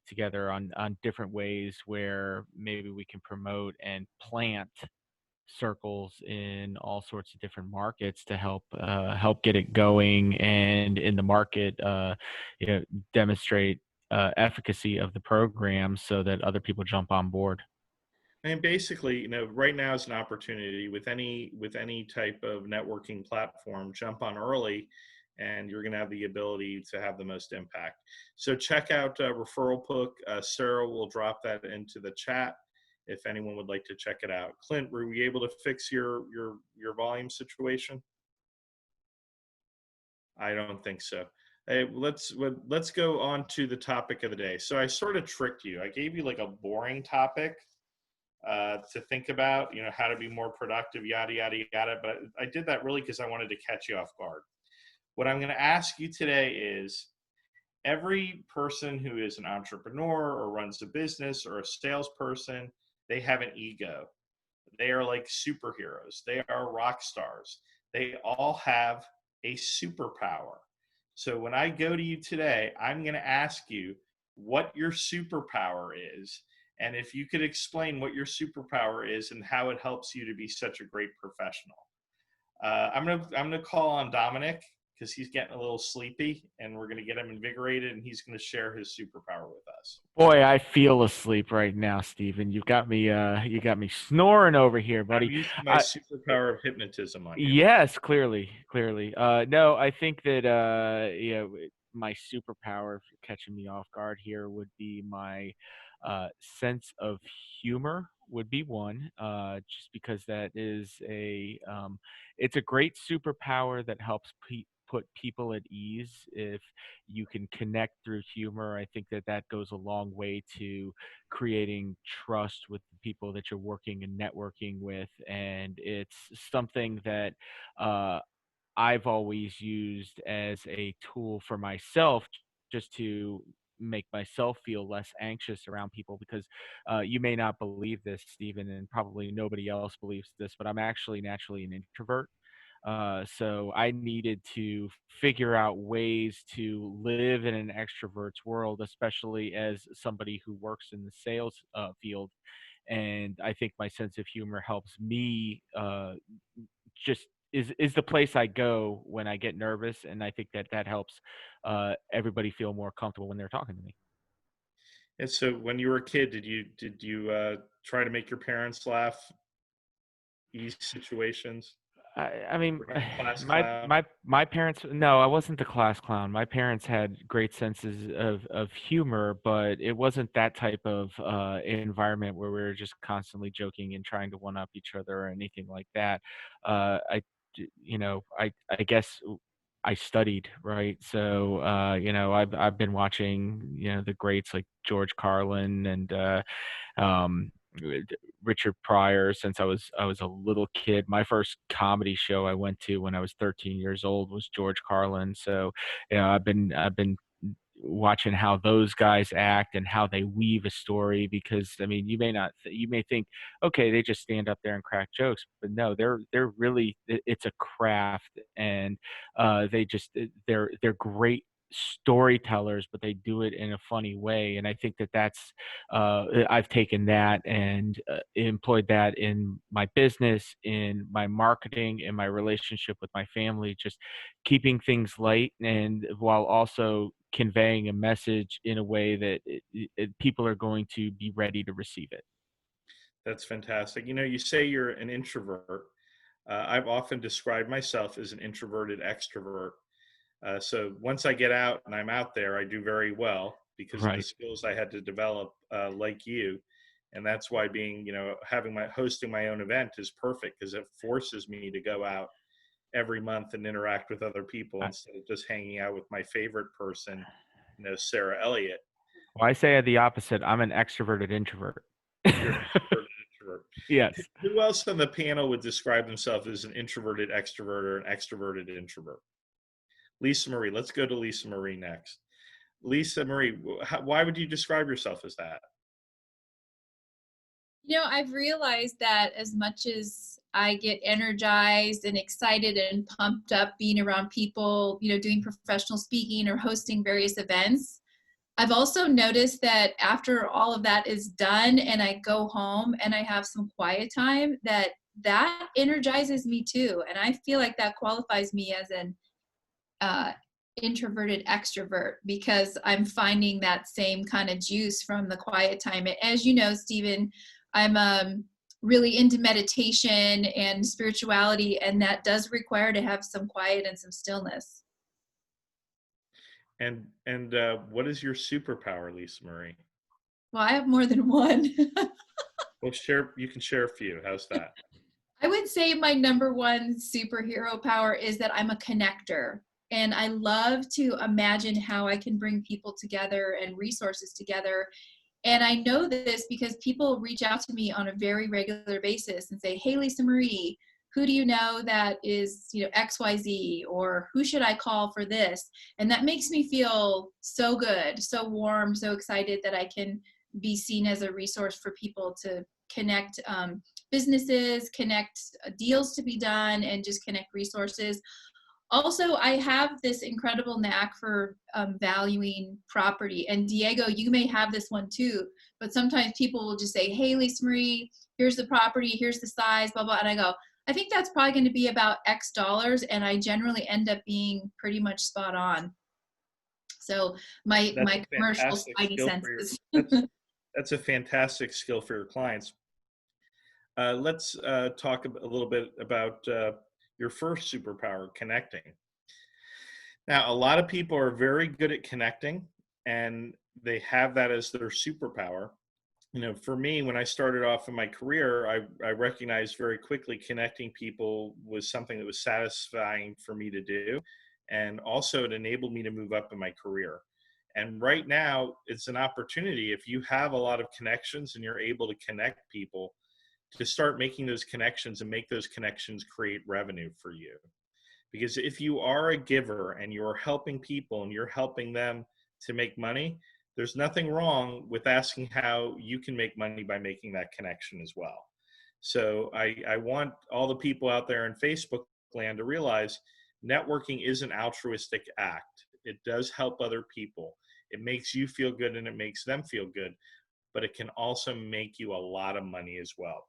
together on different ways where maybe we can promote and plant circles in all sorts of different markets to help get it going, and in the market, demonstrate efficacy of the program so that other people jump on board. And basically, right now is an opportunity with any type of networking platform. Jump on early, and you're going to have the ability to have the most impact. So check out Referral Book. Sarah will drop that into the chat if anyone would like to check it out. Clint, were we able to fix your volume situation? I don't think so. Hey, let's go on to the topic of the day. So I sort of tricked you. I gave you like a boring topic to think about, how to be more productive, yada, yada, yada. But I did that really because I wanted to catch you off guard. What I'm going to ask you today is, every person who is an entrepreneur or runs a business or a salesperson, they have an ego. They are like superheroes. They are rock stars. They all have a superpower. So when I go to you today, I'm going to ask you what your superpower is, and if you could explain what your superpower is and how it helps you to be such a great professional. I'm gonna call on Dominic because he's getting a little sleepy, and we're gonna get him invigorated, and he's gonna share his superpower with us. Boy, I feel asleep right now, Stephen. You got me snoring over here, buddy. I'm using my superpower of hypnotism on you. Yes, clearly. No, I think that my superpower, if you're catching me off guard here, would be my sense of humor. Would be one, just because that is it's a great superpower that helps put people at ease. If you can connect through humor, I think that goes a long way to creating trust with the people that you're working and networking with. And it's something that I've always used as a tool for myself, just to make myself feel less anxious around people, because you may not believe this, Stephen, and probably nobody else believes this, but I'm actually naturally an introvert. So I needed to figure out ways to live in an extrovert's world, especially as somebody who works in the sales field. And I think my sense of humor helps me just is the place I go when I get nervous, and I think that helps everybody feel more comfortable when they're talking to me. And so, when you were a kid, did you try to make your parents laugh? Ease situations. I mean, my parents. No, I wasn't the class clown. My parents had great senses of humor, but it wasn't that type of environment where we were just constantly joking and trying to one up each other or anything like that. I guess I studied, right? So I've been watching the greats like George Carlin and Richard Pryor since I was a little kid. My first comedy show I went to when I was 13 years old was George Carlin. So I've been watching how those guys act and how they weave a story, because I mean, you may think, okay, they just stand up there and crack jokes, but no, they're really, it's a craft, and they're great storytellers, but they do it in a funny way. And I think that's I've taken that and employed that in my business, in my marketing, in my relationship with my family, just keeping things light, and while also conveying a message in a way that people are going to be ready to receive it. That's fantastic. You say you're an introvert. I've often described myself as an introverted extrovert. So once I get out and I'm out there, I do very well because of the skills I had to develop, like you. And that's why hosting my own event is perfect, because it forces me to go out every month and interact with other people instead of just hanging out with my favorite person, Sarah Elliot. Well, I say the opposite. I'm an extroverted introvert. You're an extroverted introvert. Yes. Who else on the panel would describe themselves as an introverted extrovert or an extroverted introvert? Lisamarie, let's go to Lisamarie next. Lisamarie, why would you describe yourself as that? I've realized that as much as I get energized and excited and pumped up being around people, doing professional speaking or hosting various events, I've also noticed that after all of that is done and I go home and I have some quiet time, that that energizes me too. And I feel like that qualifies me as an introverted extrovert, because I'm finding that same kind of juice from the quiet time. As you know, Stephen, I'm really into meditation and spirituality, and that does require to have some quiet and some stillness. And what is your superpower, Lisamarie? Well, I have more than one. Well, you can share a few. How's that? I would say my number one superhero power is that I'm a connector. And I love to imagine how I can bring people together and resources together. And I know this because people reach out to me on a very regular basis and say, hey, Lisamarie, who do you know that is, XYZ, or who should I call for this? And that makes me feel so good, so warm, so excited that I can be seen as a resource for people to connect businesses, connect deals to be done, and just connect resources. Also, I have this incredible knack for valuing property. And Diego, you may have this one too, but sometimes people will just say, hey, Lisamarie, here's the property, here's the size, blah, blah. And I go, I think that's probably going to be about X dollars. And I generally end up being pretty much spot on. So my commercial spidey senses. That's a fantastic skill for your clients. Let's talk a little bit about your first superpower, connecting. Now, a lot of people are very good at connecting, and they have that as their superpower. For me, when I started off in my career, I recognized very quickly connecting people was something that was satisfying for me to do. And also it enabled me to move up in my career. And right now it's an opportunity, if you have a lot of connections and you're able to connect people, to start making those connections and make those connections create revenue for you. Because if you are a giver and you're helping people and you're helping them to make money, there's nothing wrong with asking how you can make money by making that connection as well. So I want all the people out there in Facebook land to realize networking is an altruistic act. It does help other people. It makes you feel good and it makes them feel good, but it can also make you a lot of money as well.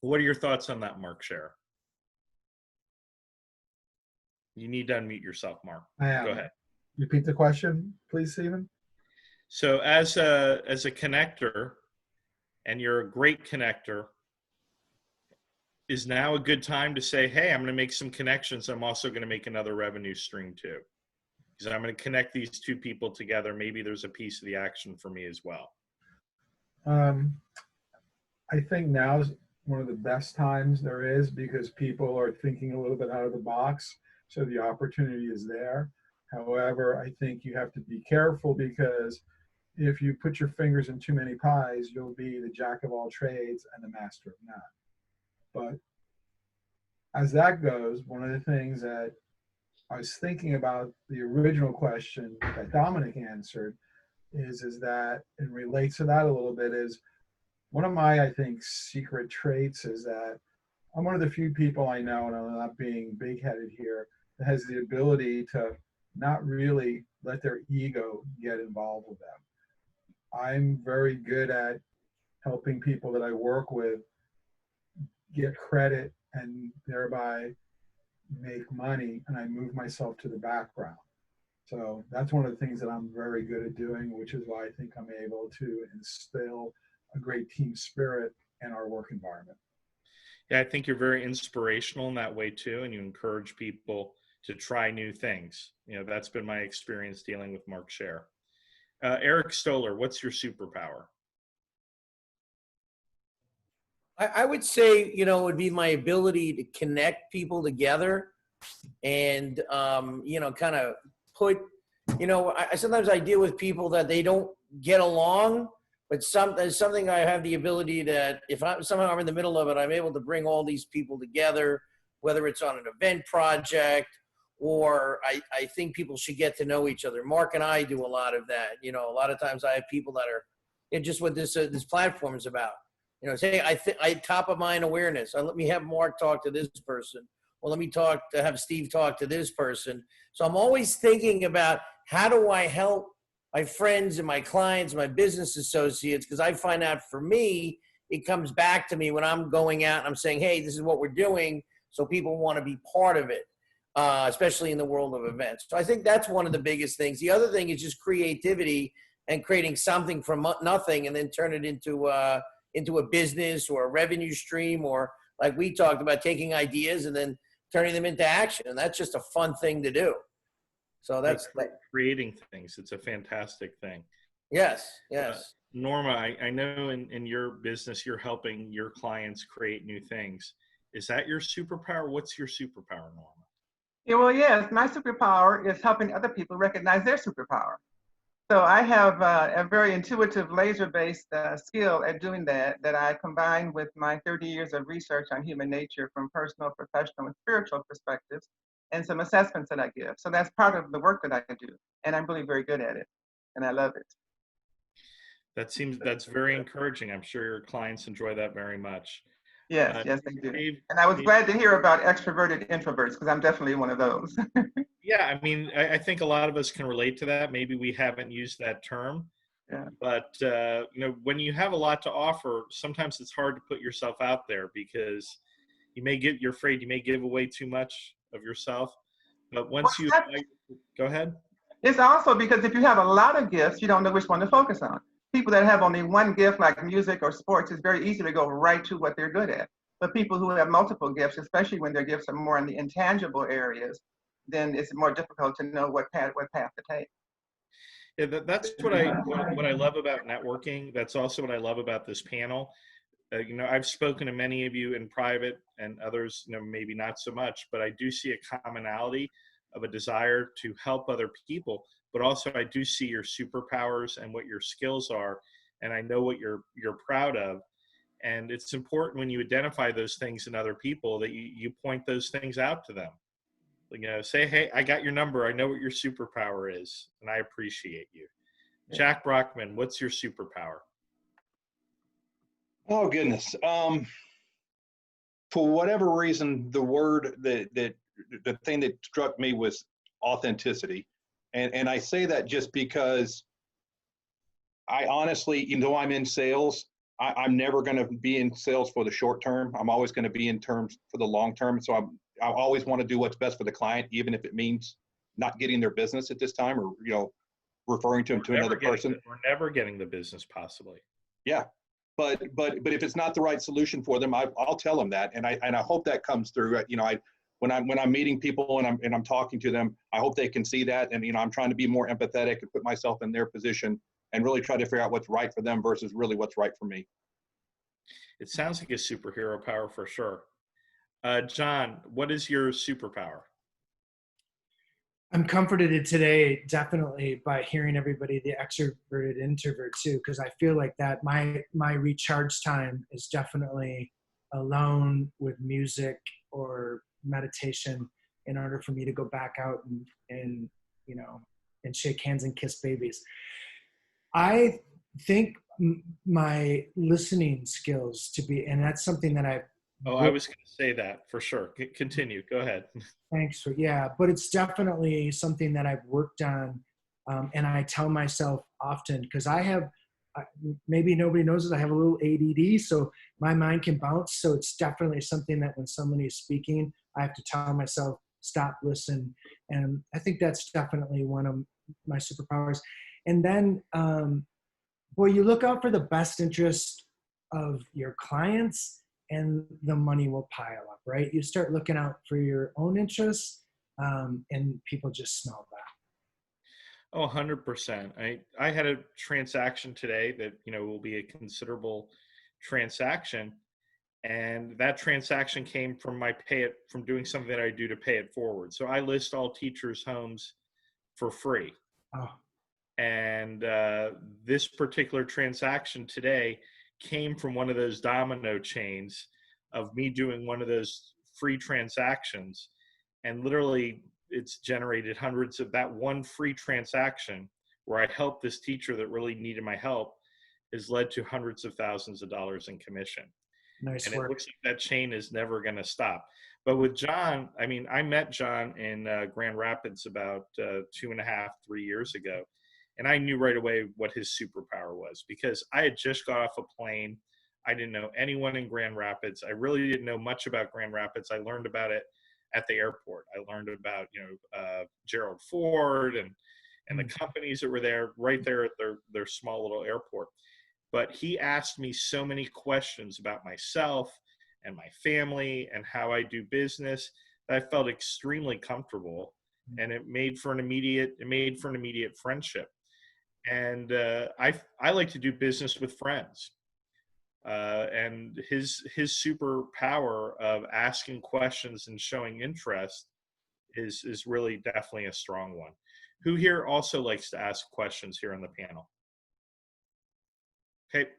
What are your thoughts on that, Mark Sher? You need to unmute yourself, Mark. Go ahead. Repeat the question, please, Stephen. So as a connector, and you're a great connector, is now a good time to say, hey, I'm going to make some connections. I'm also going to make another revenue stream too. Because I'm going to connect these two people together. Maybe there's a piece of the action for me as well. I think now is one of the best times there is, because people are thinking a little bit out of the box. So the opportunity is there. However, I think you have to be careful, because if you put your fingers in too many pies, you'll be the jack of all trades and the master of none. But as that goes, one of the things that I was thinking about the original question that Dominic answered is that, and relates to that a little bit, is one of my, I think, secret traits is that I'm one of the few people I know, and I'm not being big-headed here, that has the ability to not really let their ego get involved with them. I'm very good at helping people that I work with get credit and thereby make money, and I move myself to the background. So that's one of the things that I'm very good at doing, which is why I think I'm able to instill a great team spirit in our work environment. Yeah, I think you're very inspirational in that way too, and you encourage people to try new things. That's been my experience dealing with Mark Sher. Eric Stoller, what's your superpower? I would say, it would be my ability to connect people together and, kind of put, sometimes I deal with people that they don't get along, but something I have the ability to, if somehow I'm in the middle of it, I'm able to bring all these people together, whether it's on an event project or I think people should get to know each other. Mark and I do a lot of that. A lot of times I have people that are just what this platform is about. Say I top of mind awareness. Let me have Mark talk to this person. Well, let me have Steve talk to this person. So I'm always thinking about how do I help my friends and my clients, my business associates, because I find out for me, it comes back to me when I'm going out and I'm saying, hey, this is what we're doing. So people want to be part of it, especially in the world of events. So I think that's one of the biggest things. The other thing is just creativity and creating something from nothing and then turn it into a business or a revenue stream, or like we talked about, taking ideas and then turning them into action. And that's just a fun thing to do. So that's creating things. It's a fantastic thing. Yes, yes. Norma, I know in your business, you're helping your clients create new things. Is that your superpower? What's your superpower, Norma? Yeah, well, yes, my superpower is helping other people recognize their superpower. So I have a very intuitive laser-based skill at doing that I combine with my 30 years of research on human nature from personal, professional, and spiritual perspectives, and some assessments that I give. So that's part of the work that I do, and I'm really very good at it, and I love it. That's very encouraging. I'm sure your clients enjoy that very much. Yes, yes, they do. Dave, and I was glad to hear about extroverted introverts, because I'm definitely one of those. Yeah, I mean, I think a lot of us can relate to that. Maybe we haven't used that term, but when you have a lot to offer, sometimes it's hard to put yourself out there because you're afraid you may give away too much of yourself. But once go ahead. It's also because if you have a lot of gifts, you don't know which one to focus on. People that have only one gift, like music or sports, it's very easy to go right to what they're good at. But people who have multiple gifts, especially when their gifts are more in the intangible areas, then it's more difficult to know what path to take. Yeah, that's what I love about networking. That's also what I love about this panel. I've spoken to many of you in private, and others, maybe not so much, but I do see a commonality of a desire to help other people. But also I do see your superpowers and what your skills are, and I know what you're proud of. And it's important when you identify those things in other people that you point those things out to them. Say, hey, I got your number. I know what your superpower is, and I appreciate you. Jack Brockman, what's your superpower? Oh, goodness. For whatever reason, the word the thing that struck me was authenticity. And I say that just because I honestly, though I'm in sales, I'm never going to be in sales for the short term. I'm always going to be in terms for the long term. So I always want to do what's best for the client, even if it means not getting their business at this time, or referring to them to another person. We're never getting the business, possibly. Yeah, but if it's not the right solution for them, I'll tell them that, and I hope that comes through. When I'm meeting people and I'm talking to them, I hope they can see that, and I'm trying to be more empathetic and put myself in their position and really try to figure out what's right for them versus really what's right for me. It sounds like a superhero power for sure. John, what is your superpower? I'm comforted today, definitely, by hearing everybody, the extroverted introvert too, because I feel like that my recharge time is definitely alone with music or meditation in order for me to go back out and shake hands and kiss babies. I think my listening skills and that's something that I was going to say that for sure. Continue. Go ahead. Thanks but it's definitely something that I've worked on, and I tell myself often, because maybe nobody knows it, I have a little ADD, so my mind can bounce. So it's definitely something that when somebody is speaking, I have to tell myself, stop, listen. And I think that's definitely one of my superpowers. And then, you look out for the best interest of your clients, and the money will pile up, right? You start looking out for your own interests, and people just smell that. Oh, 100%. I had a transaction today that, will be a considerable transaction. And that transaction came from from doing something that I do to pay it forward. So I list all teachers' homes for free. Oh. And this particular transaction today came from one of those domino chains of me doing one of those free transactions. And literally it's generated hundreds of that one free transaction where I helped this teacher that really needed my help has led to hundreds of thousands of dollars in commission. Nice and work. It looks like that chain is never going to stop. But with John, I met John in Grand Rapids about 2.5, 3 years ago. And I knew right away what his superpower was, because I had just got off a plane. I didn't know anyone in Grand Rapids. I really didn't know much about Grand Rapids. I learned about it at the airport. I learned about, Gerald Ford and the companies that were there right there at their small little airport. But he asked me so many questions about myself and my family and how I do business that I felt extremely comfortable, and it made for an immediate friendship. And I like to do business with friends. And his superpower of asking questions and showing interest is really definitely a strong one. Who here also likes to ask questions here on the panel? Okay,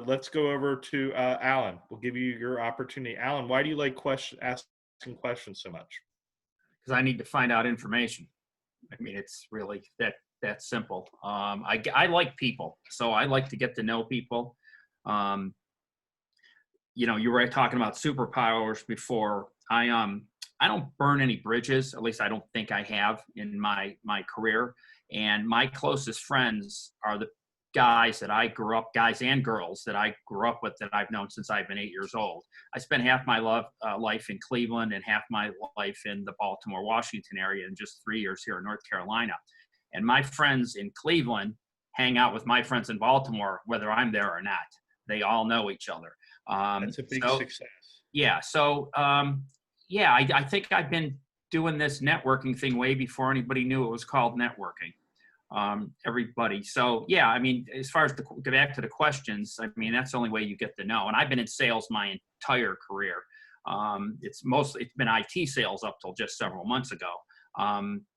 let's go over to Alan. We'll give you your opportunity. Alan, why do you like asking questions so much? Because I need to find out information. I mean, it's really that simple. I like people, so I like to get to know people. You were talking about superpowers before. I don't burn any bridges. At least I don't think I have in my career. And my closest friends are the guys and girls that I grew up with, that I've known since I've been 8 years old. I spent half my life in Cleveland and half my life in the Baltimore, Washington area, and just 3 years here in North Carolina. And my friends in Cleveland hang out with my friends in Baltimore, whether I'm there or not. They all know each other. That's a big success. Yeah. So, I think I've been doing this networking thing way before anybody knew it was called networking. Everybody. So, yeah, I mean, as far as go back to the questions, I mean, that's the only way you get to know. And I've been in sales my entire career. It's been IT sales up till just several months ago.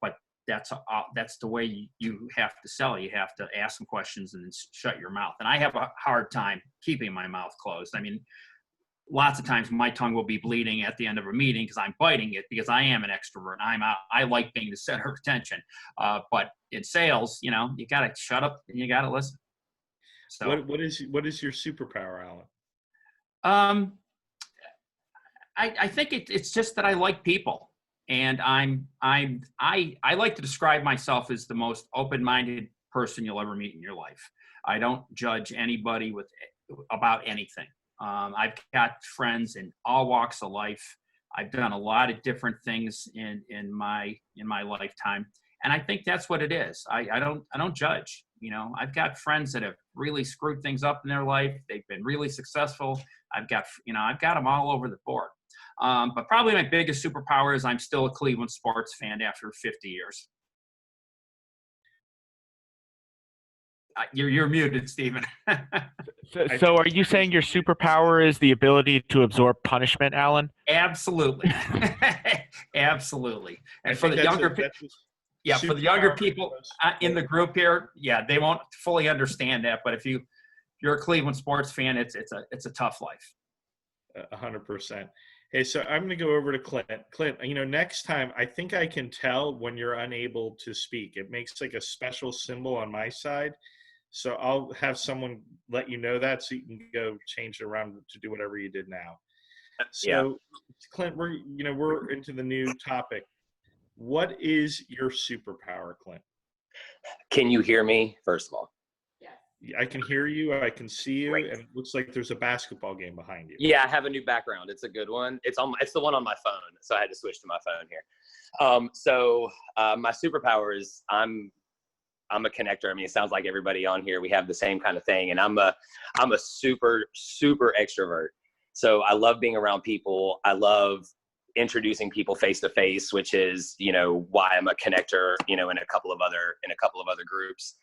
But that's the way you have to sell. You have to ask some questions and then shut your mouth. And I have a hard time keeping my mouth closed. I mean, lots of times my tongue will be bleeding at the end of a meeting because I'm biting it, because I am an extrovert. I like being the center of attention. But in sales, you got to shut up and you got to listen. So what is your superpower, Alan? I think it's just that I like people. And I like to describe myself as the most open-minded person you'll ever meet in your life. I don't judge anybody about anything. I've got friends in all walks of life. I've done a lot of different things in my lifetime, and I think that's what it is. I don't judge. I've got friends that have really screwed things up in their life. They've been really successful. I've got them all over the board. But probably my biggest superpower is I'm still a Cleveland sports fan after 50 years. You're muted, Stephen. So are you saying your superpower is the ability to absorb punishment, Alan? Absolutely. Absolutely. And for the younger people in the group here, they won't fully understand that. But if you're a Cleveland sports fan, it's a tough life. 100%. Hey, so I'm going to go over to Clint. Clint, next time, I think I can tell when you're unable to speak. It makes like a special symbol on my side. So I'll have someone let you know that, so you can go change it around to do whatever you did now. So, Clint, we're into the new topic. What is your superpower, Clint? Can you hear me, first of all? I can hear you. I can see you. Great. And it looks like there's a basketball game behind you. Yeah, I have a new background. It's a good one. It's the one on my phone, so I had to switch to my phone here. My superpower is I'm a connector. I mean, it sounds like everybody on here, we have the same kind of thing. And I'm a super, super extrovert. So I love being around people. I love introducing people face to face, which is, why I'm a connector, in a couple of other groups.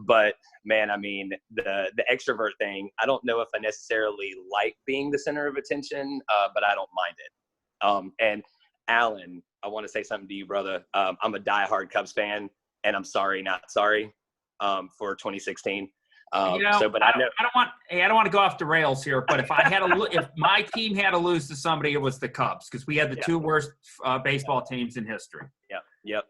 But man, I mean, the extrovert thing, I don't know if I necessarily like being the center of attention, but I don't mind it. And Alan, I want to say something to you, brother. I'm a diehard Cubs fan. And I'm sorry, not sorry, for 2016. I don't want to go off the rails here, but if my team had to lose to somebody, it was the Cubs, because we had the two worst baseball teams in history. Yep.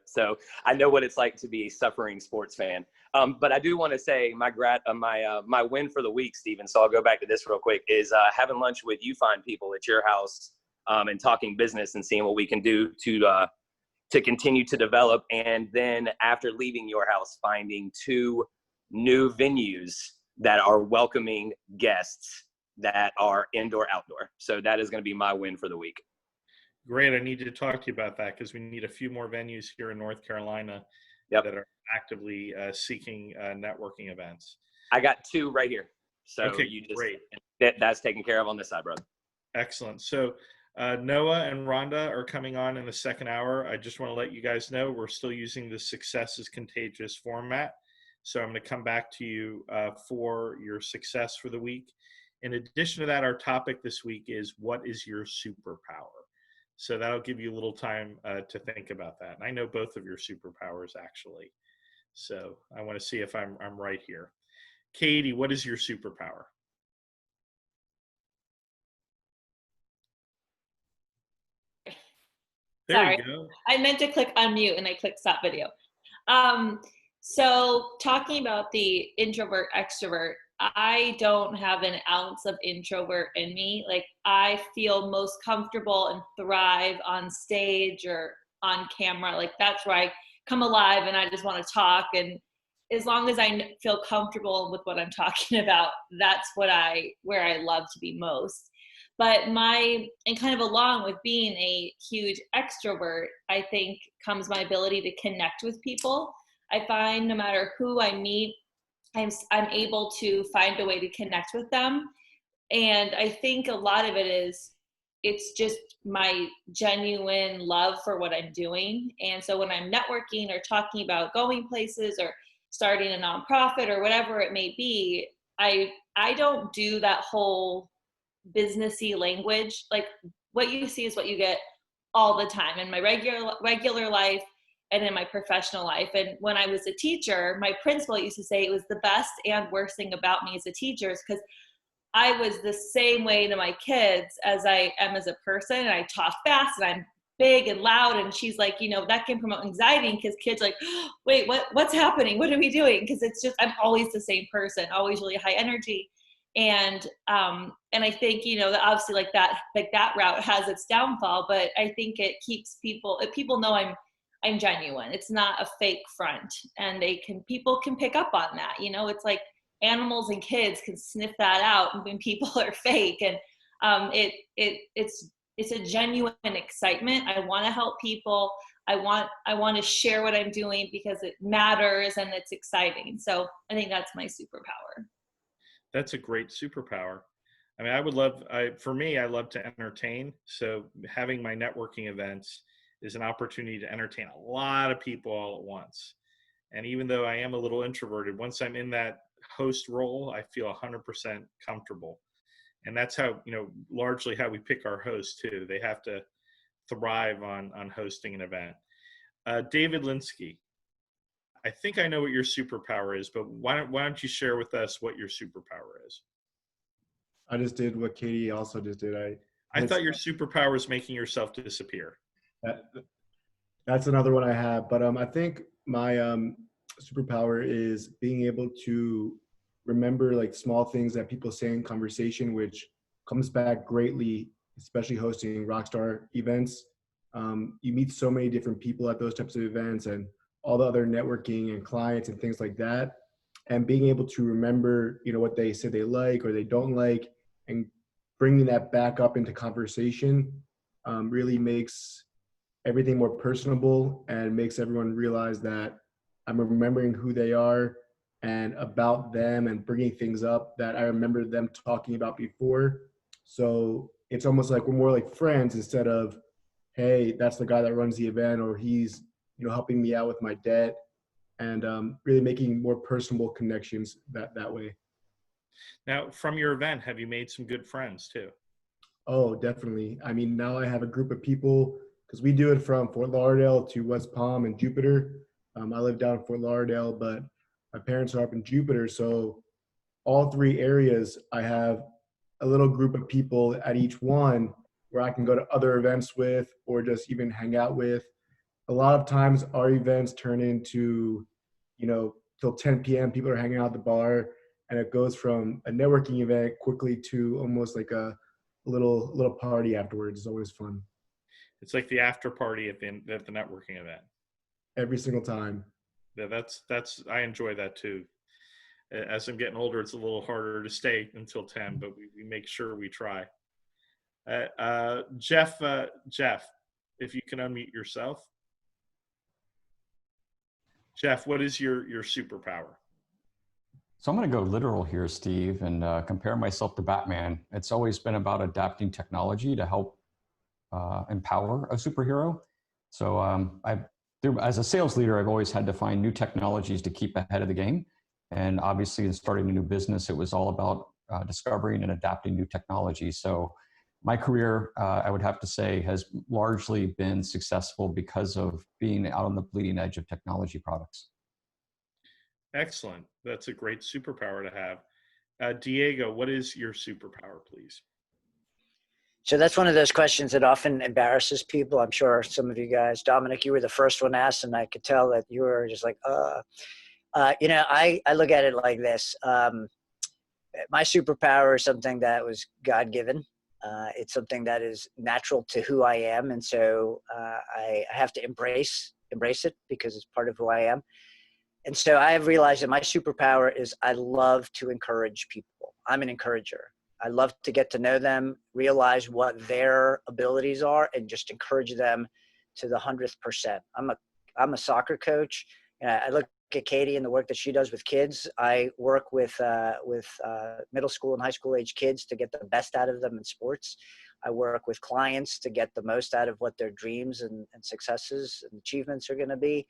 So I know what it's like to be a suffering sports fan. But I do want to say my win for the week, Stephen. So I'll go back to this real quick. Is having lunch with you fine people at your house, and talking business and seeing what we can do to continue to develop. And then after leaving your house, finding 2 new venues that are welcoming guests that are indoor, outdoor. So that is going to be my win for the week. Great. I need to talk to you about that because we need a few more venues here in North Carolina that are actively seeking networking events. I got 2 right here. So okay, you just, great. That's taken care of on this side, brother. Excellent. So Noah and Rhonda are coming on in the second hour. I just want to let you guys know we're still using the Success is Contagious format. So I'm going to come back to you for your success for the week. In addition to that, our topic this week is what is your superpower? So that'll give you a little time to think about that. And I know both of your superpowers actually. So I want to see if I'm right here. Katie, what is your superpower? There Sorry, you go. I meant to click unmute and I clicked stop video. So talking about the introvert extrovert, I don't have an ounce of introvert in me. Like I feel most comfortable and thrive on stage or on camera. Like that's where I come alive and I just want to talk. And as long as I feel comfortable with what I'm talking about, that's where I love to be most. But and kind of along with being a huge extrovert, I think comes my ability to connect with people. I find no matter who I meet, I'm able to find a way to connect with them. And I think a lot of it's just my genuine love for what I'm doing. And so when I'm networking or talking about going places or starting a nonprofit or whatever it may be, I don't do that whole businessy language. Like what you see is what you get all the time in my regular life and in my professional life. And when I was a teacher, my principal used to say it was the best and worst thing about me as a teacher is because I was the same way to my kids as I am as a person. And I talk fast and I'm big and loud. And she's like, that can promote anxiety because kids are like, oh, wait, what's happening? What are we doing? Because it's just, I'm always the same person, always really high energy. And I think, that obviously like that route has its downfall, but I think it keeps people know I'm genuine. It's not a fake front, and people can pick up on that. It's like animals and kids can sniff that out when people are fake. And it's a genuine excitement. I want to help people. I want to share what I'm doing because it matters and it's exciting. So I think that's my superpower. That's a great superpower. I mean, I love to entertain. So having my networking events is an opportunity to entertain a lot of people all at once. And even though I am a little introverted, once I'm in that host role, I feel 100% comfortable. And that's how, largely how we pick our hosts too. They have to thrive on hosting an event. David Linski, I think I know what your superpower is, but why don't you share with us what your superpower is? I just did what Katie also just did. I thought your superpower is making yourself disappear. That's another one I have, but I think my superpower is being able to remember like small things that people say in conversation, which comes back greatly, especially hosting Rockstar events. You meet so many different people at those types of events and all the other networking and clients and things like that. And being able to remember, what they say they like or they don't like, and bringing that back up into conversation really makes everything more personable and makes everyone realize that I'm remembering who they are and about them and bringing things up that I remember them talking about before. So it's almost like we're more like friends instead of, hey, that's the guy that runs the event, or he's, helping me out with my debt, and really making more personable connections that way. Now, from your event, have you made some good friends too? Oh, definitely. I mean, now I have a group of people because we do it from Fort Lauderdale to West Palm and Jupiter. I live down in Fort Lauderdale, but my parents are up in Jupiter. So all 3 areas, I have a little group of people at each one where I can go to other events with or just even hang out with. A lot of times our events turn into, till 10 p.m. people are hanging out at the bar, and it goes from a networking event quickly to almost like a little party afterwards. It's always fun. It's like the after party at the networking event. Every single time. Yeah, that's I enjoy that too. As I'm getting older, it's a little harder to stay until 10, but we make sure we try. Jeff, if you can unmute yourself. Jeff, what is your superpower? So I'm going to go literal here, Steve, and compare myself to Batman. It's always been about adapting technology to help empower a superhero. So as a sales leader, I've always had to find new technologies to keep ahead of the game. And obviously, in starting a new business, it was all about discovering and adapting new technology. So my career, I would have to say, has largely been successful because of being out on the bleeding edge of technology products. Excellent. That's a great superpower to have. Diego, what is your superpower, please? So that's one of those questions that often embarrasses people. I'm sure some of you guys, Dominic, you were the first one asked, and I could tell that you were just like, you know, I look at it like this. My superpower is something that was God-given. It's something that is natural to who I am. And so I have to embrace it because it's part of who I am. And so I have realized that my superpower is I love to encourage people. I'm an encourager. I love to get to know them, realize what their abilities are, and just encourage them to the 100%. I'm a soccer coach, and I look at Katie and the work that she does with kids. I work with middle school and high school age kids to get the best out of them in sports. I work with clients to get the most out of what their dreams and successes and achievements are going to be.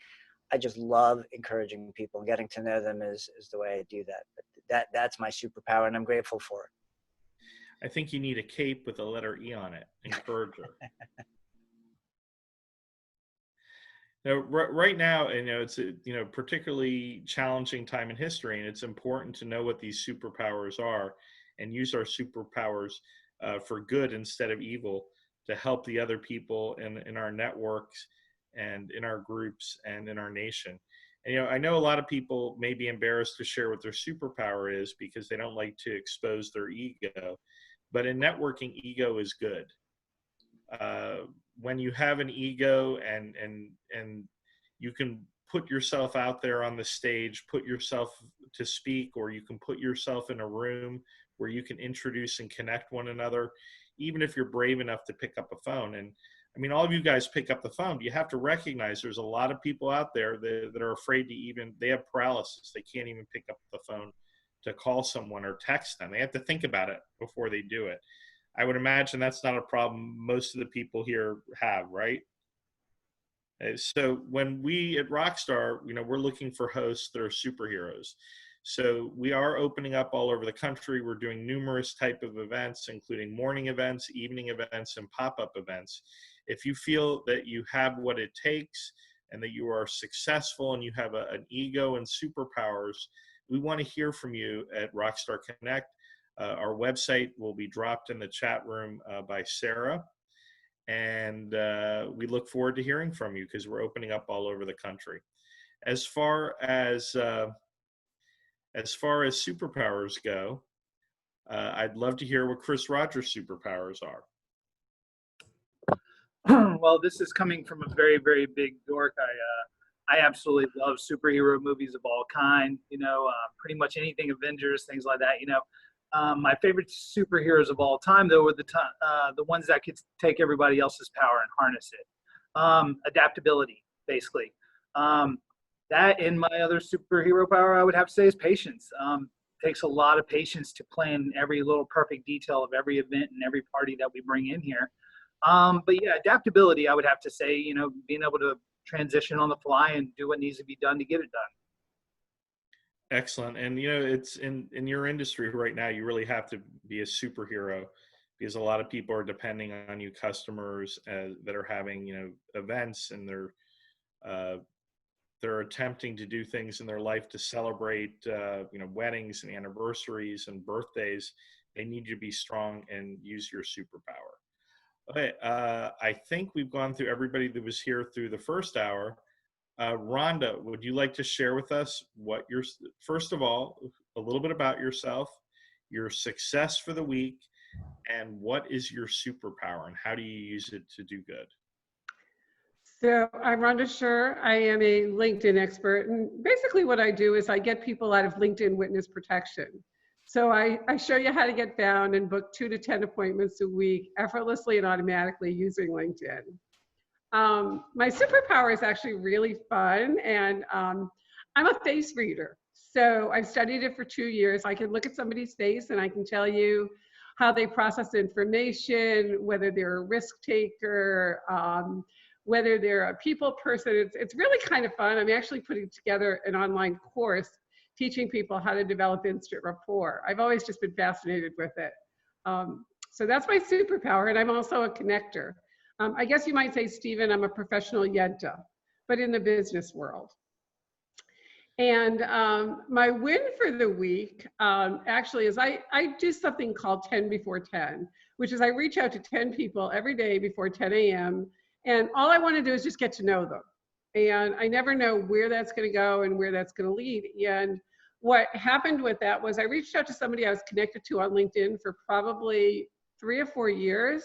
I just love encouraging people, and getting to know them is the way I do that. But that's my superpower, and I'm grateful for it. I think you need a cape with a letter E on it, encourager. Now, right now, you know, it's a particularly challenging time in history, and it's important to know what these superpowers are and use our superpowers for good instead of evil to help the other people in our networks and in our groups and in our nation. And, I know a lot of people may be embarrassed to share what their superpower is because they don't like to expose their ego. But in networking, ego is good. When you have an ego and you can put yourself out there on the stage, put yourself to speak, or you can put yourself in a room where you can introduce and connect one another, even if you're brave enough to pick up a phone. And I mean, all of you guys pick up the phone. You have to recognize there's a lot of people out there that are afraid to they have paralysis. They can't even pick up the phone to call someone or text them. They have to think about it before they do it. I would imagine that's not a problem most of the people here have, right? So when we at Rockstar, we're looking for hosts that are superheroes. So we are opening up all over the country. We're doing numerous type of events, including morning events, evening events, and pop-up events. If you feel that you have what it takes and that you are successful and you have an ego and superpowers, we want to hear from you at Rockstar Connect. Our website will be dropped in the chat room by Sarah. And we look forward to hearing from you because we're opening up all over the country. As far as superpowers go, I'd love to hear what Chris Rogers' superpowers are. Well, this is coming from a very, very big dork. I absolutely love superhero movies of all kind. Pretty much anything Avengers, things like that. My favorite superheroes of all time, though, were the ones that could take everybody else's power and harness it. Adaptability, basically. That and my other superhero power, I would have to say, is patience. Takes a lot of patience to plan every little perfect detail of every event and every party that we bring in here. But yeah, adaptability, I would have to say, being able to transition on the fly and do what needs to be done to get it done. Excellent. And, it's in your industry right now, you really have to be a superhero because a lot of people are depending on you, customers that are having, events, and they're attempting to do things in their life to celebrate, weddings and anniversaries and birthdays. They need you to be strong and use your superpower. Okay, I think we've gone through everybody that was here through the first hour. Rhonda, would you like to share with us first of all, a little bit about yourself, your success for the week, and what is your superpower and how do you use it to do good? So I'm Rhonda Sher. I am a LinkedIn expert. And basically what I do is I get people out of LinkedIn witness protection. So I show you how to get found and book 2 to 10 appointments a week effortlessly and automatically using LinkedIn. My superpower is actually really fun, and I'm a face reader. So I've studied it for 2 years. I can look at somebody's face and I can tell you how they process information, whether they're a risk taker, whether they're a people person. It's really kind of fun. I'm actually putting together an online course teaching people how to develop instant rapport. I've always just been fascinated with it. So that's my superpower, and I'm also a connector. I guess you might say, Stephen, I'm a professional yenta, but in the business world. And my win for the week actually is I do something called 10 before 10, which is I reach out to 10 people every day before 10 a.m. And all I want to do is just get to know them. And I never know where that's going to go and where that's going to lead. And what happened with that was I reached out to somebody I was connected to on LinkedIn for probably 3 or 4 years.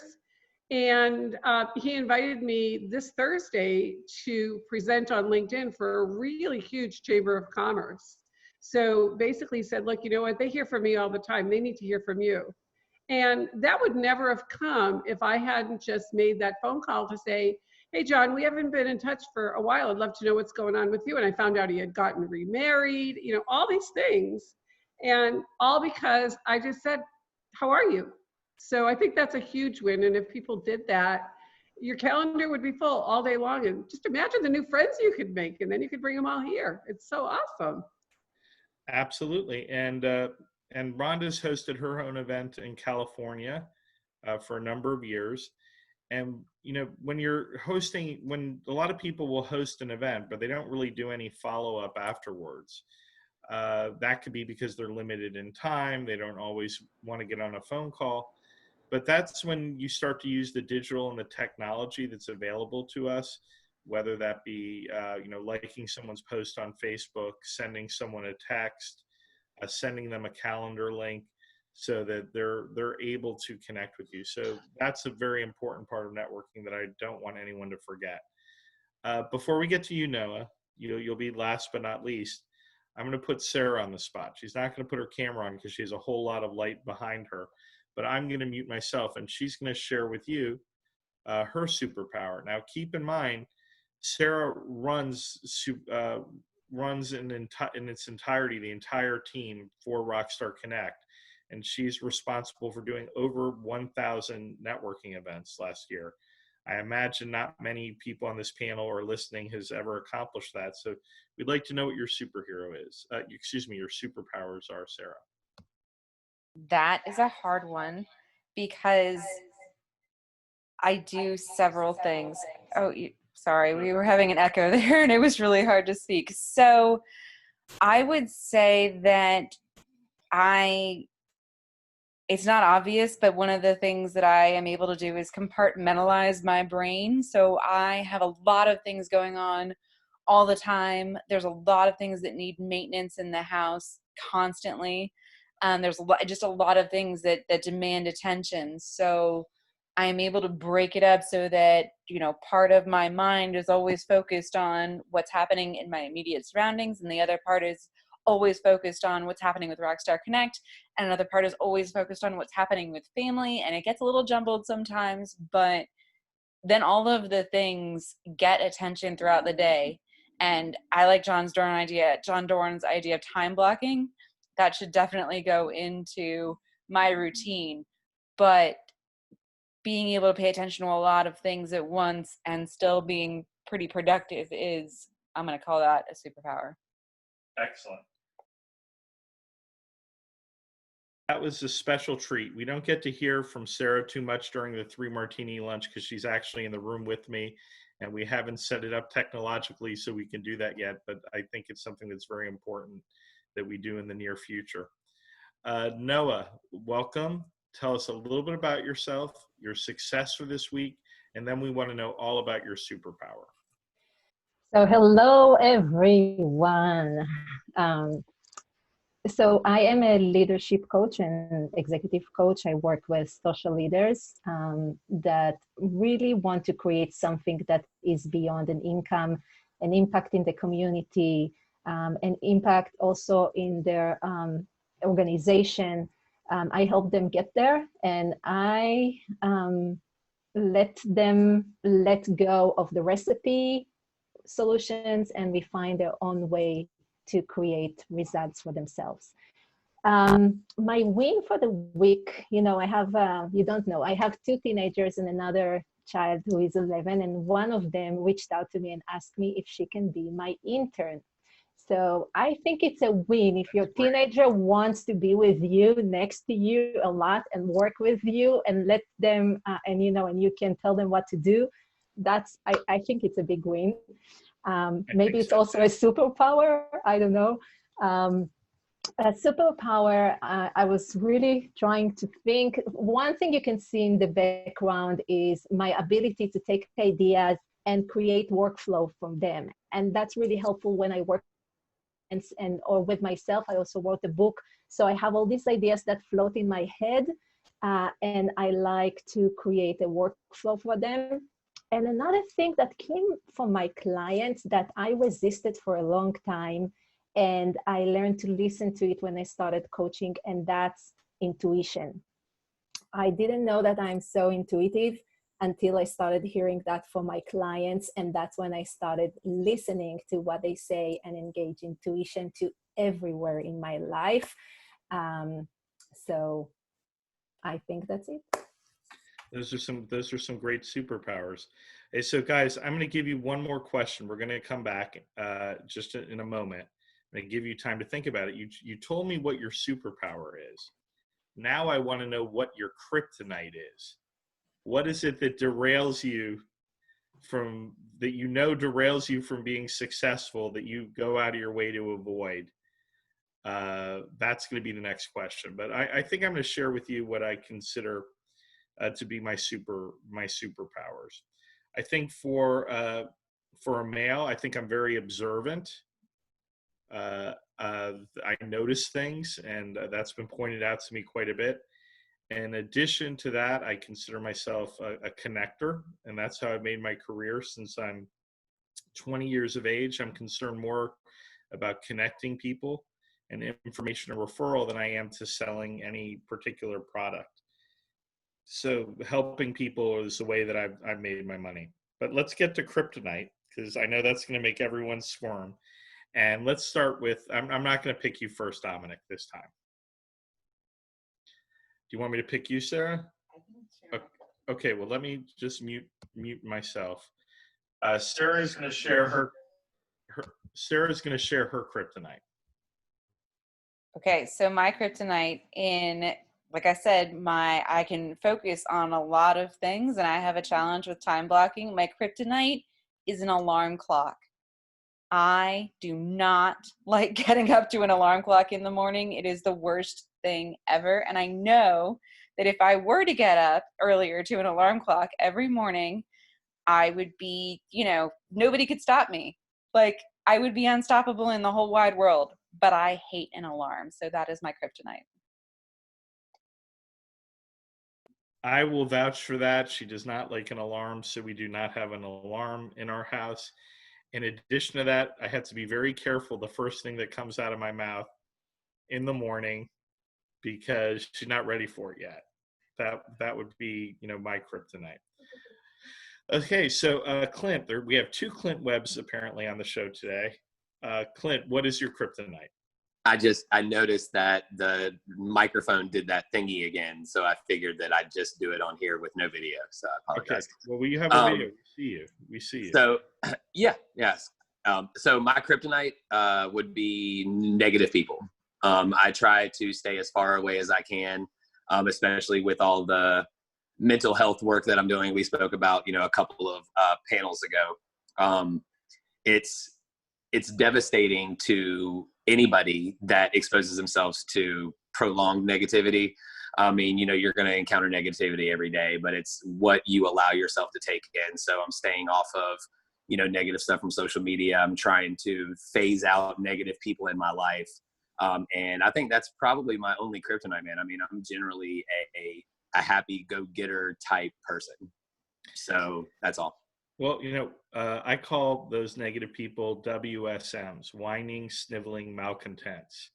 And he invited me this Thursday to present on LinkedIn for a really huge Chamber of Commerce. So basically said, look, you know what, they hear from me all the time. They need to hear from you. And that would never have come if I hadn't just made that phone call to say, hey, John, we haven't been in touch for a while. I'd love to know what's going on with you. And I found out he had gotten remarried, you know, all these things. And all because I just said, how are you? So I think that's a huge win. And if people did that, your calendar would be full all day long. And just imagine the new friends you could make, and then you could bring them all here. It's so awesome. Absolutely. And Rhonda's hosted her own event in California for a number of years. And, you know, when you're hosting, when a lot of people will host an event, but they don't really do any follow-up afterwards. That could be because they're limited in time. They don't always want to get on a phone call. But that's when you start to use the digital and the technology that's available to us, whether that be, you know, liking someone's post on Facebook, sending someone a text, sending them a calendar link so that they're able to connect with you. So that's a very important part of networking that I don't want anyone to forget. Before we get to you, Noah, you'll be last but not least. I'm going to put Sarah on the spot. She's not going to put her camera on because she has a whole lot of light behind her, but I'm going to mute myself, and she's going to share with you her superpower. Now, keep in mind, Sarah runs in its entirety the entire team for Rockstar Connect, and she's responsible for doing over 1,000 networking events last year. I imagine not many people on this panel or listening has ever accomplished that. So we'd like to know what your superhero is. Your superpowers are, Sarah. That is a hard one because I do several things. Oh, sorry, we were having an echo there and it was really hard to speak. So I would say that it's not obvious, but one of the things that I am able to do is compartmentalize my brain. So I have a lot of things going on all the time. There's a lot of things that need maintenance in the house constantly. There's just a lot of things that demand attention. So I am able to break it up so that, you know, part of my mind is always focused on what's happening in my immediate surroundings, and the other part is always focused on what's happening with Rockstar Connect, and another part is always focused on what's happening with family, and it gets a little jumbled sometimes, but then all of the things get attention throughout the day. And I like John Doorn's idea of time blocking. That should definitely go into my routine, but being able to pay attention to a lot of things at once and still being pretty productive is, I'm going to call that a superpower. Excellent. That was a special treat. We don't get to hear from Sarah too much during the 3 Martini lunch because she's actually in the room with me, and we haven't set it up technologically so we can do that yet, but I think it's something that's very important that we do in the near future. Noah, welcome. Tell us a little bit about yourself, your success for this week, and then we want to know all about your superpower. So hello, everyone. So I am a leadership coach and executive coach. I work with social leaders that really want to create something that is beyond an income, an impact in the community, an impact also in their organization. I help them get there, and I let them let go of the recipe solutions, and we find their own way to create results for themselves. My win for the week, you know, I have, you don't know, I have 2 teenagers and another child who is 11, and one of them reached out to me and asked me if she can be my intern. So I think it's a win if your teenager wants to be with you, next to you a lot, and work with you, and let them, and you know, and you can tell them what to do. That's, I think it's a big win. Maybe it's also a superpower. I don't know. A superpower, I was really trying to think. One thing you can see in the background is my ability to take ideas and create workflow from them. And that's really helpful when I work or with myself. I also wrote a book. So I have all these ideas that float in my head, and I like to create a workflow for them. And another thing that came from my clients that I resisted for a long time, and I learned to listen to it when I started coaching, and that's intuition. I didn't know that I'm so intuitive until I started hearing that from my clients, and that's when I started listening to what they say and engage intuition to everywhere in my life. So I think that's it. Those are some great superpowers. Hey, so guys, I'm going to give you one more question. We're going to come back just in a moment. I'm going to give you time to think about it. You told me what your superpower is. Now I want to know what your kryptonite is. What is it that derails you from, that you know derails you from being successful, that you go out of your way to avoid? That's going to be the next question. But I think I'm going to share with you what I consider to be my superpowers. I think for a male, I think I'm very observant. I notice things, and that's been pointed out to me quite a bit. In addition to that, I consider myself a connector, and that's how I've made my career since I'm 20 years of age. I'm concerned more about connecting people and information and referral than I am to selling any particular product. So helping people is the way that I've made my money. But let's get to kryptonite, because I know that's going to make everyone squirm. And let's start with, I'm not going to pick you first, Dominic, this time. Do you want me to pick you, Sarah? Okay, well, let me just mute myself. Sarah's going to share her kryptonite. Okay, so my kryptonite, in, like I said, I can focus on a lot of things, and I have a challenge with time blocking. My kryptonite is an alarm clock. I do not like getting up to an alarm clock in the morning. It is the worst thing ever. And I know that if I were to get up earlier to an alarm clock every morning, I would be, you know, nobody could stop me. Like, I would be unstoppable in the whole wide world. But I hate an alarm. So that is my kryptonite. I will vouch for that. She does not like an alarm, so we do not have an alarm in our house. In addition to that, I have to be very careful the first thing that comes out of my mouth in the morning, because she's not ready for it yet. That would be, you know, my kryptonite. Okay, so Clint, we have 2 Clint Webbs apparently on the show today. Clint, what is your kryptonite? I noticed that the microphone did that thingy again, so I figured that I'd just do it on here with no video. So I apologize. Okay. Well, you have a video. We see you. So, yes. So my kryptonite would be negative people. I try to stay as far away as I can, especially with all the mental health work that I'm doing. We spoke about, you know, a couple of panels ago. It's devastating to anybody that exposes themselves to prolonged negativity. I mean, you know, you're going to encounter negativity every day, but it's what you allow yourself to take in. So I'm staying off of, you know, negative stuff from social media. I'm trying to phase out negative people in my life. And I think that's probably my only kryptonite, man. I mean, I'm generally a happy go-getter type person. So that's all. Well, I call those negative people WSMs, whining, sniveling, malcontents.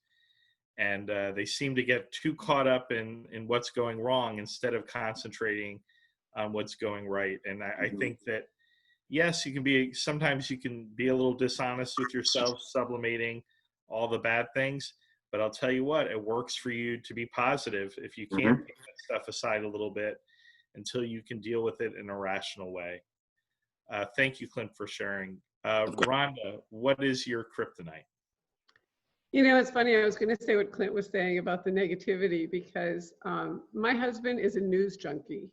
And they seem to get too caught up in what's going wrong instead of concentrating on what's going right. And I think that, yes, sometimes you can be a little dishonest with yourself, sublimating all the bad things. But I'll tell you what, it works for you to be positive if you can't take that stuff aside a little bit until you can deal with it in a rational way. Thank you, Clint, for sharing. Rhonda, what is your kryptonite? It's funny. I was going to say what Clint was saying about the negativity because my husband is a news junkie.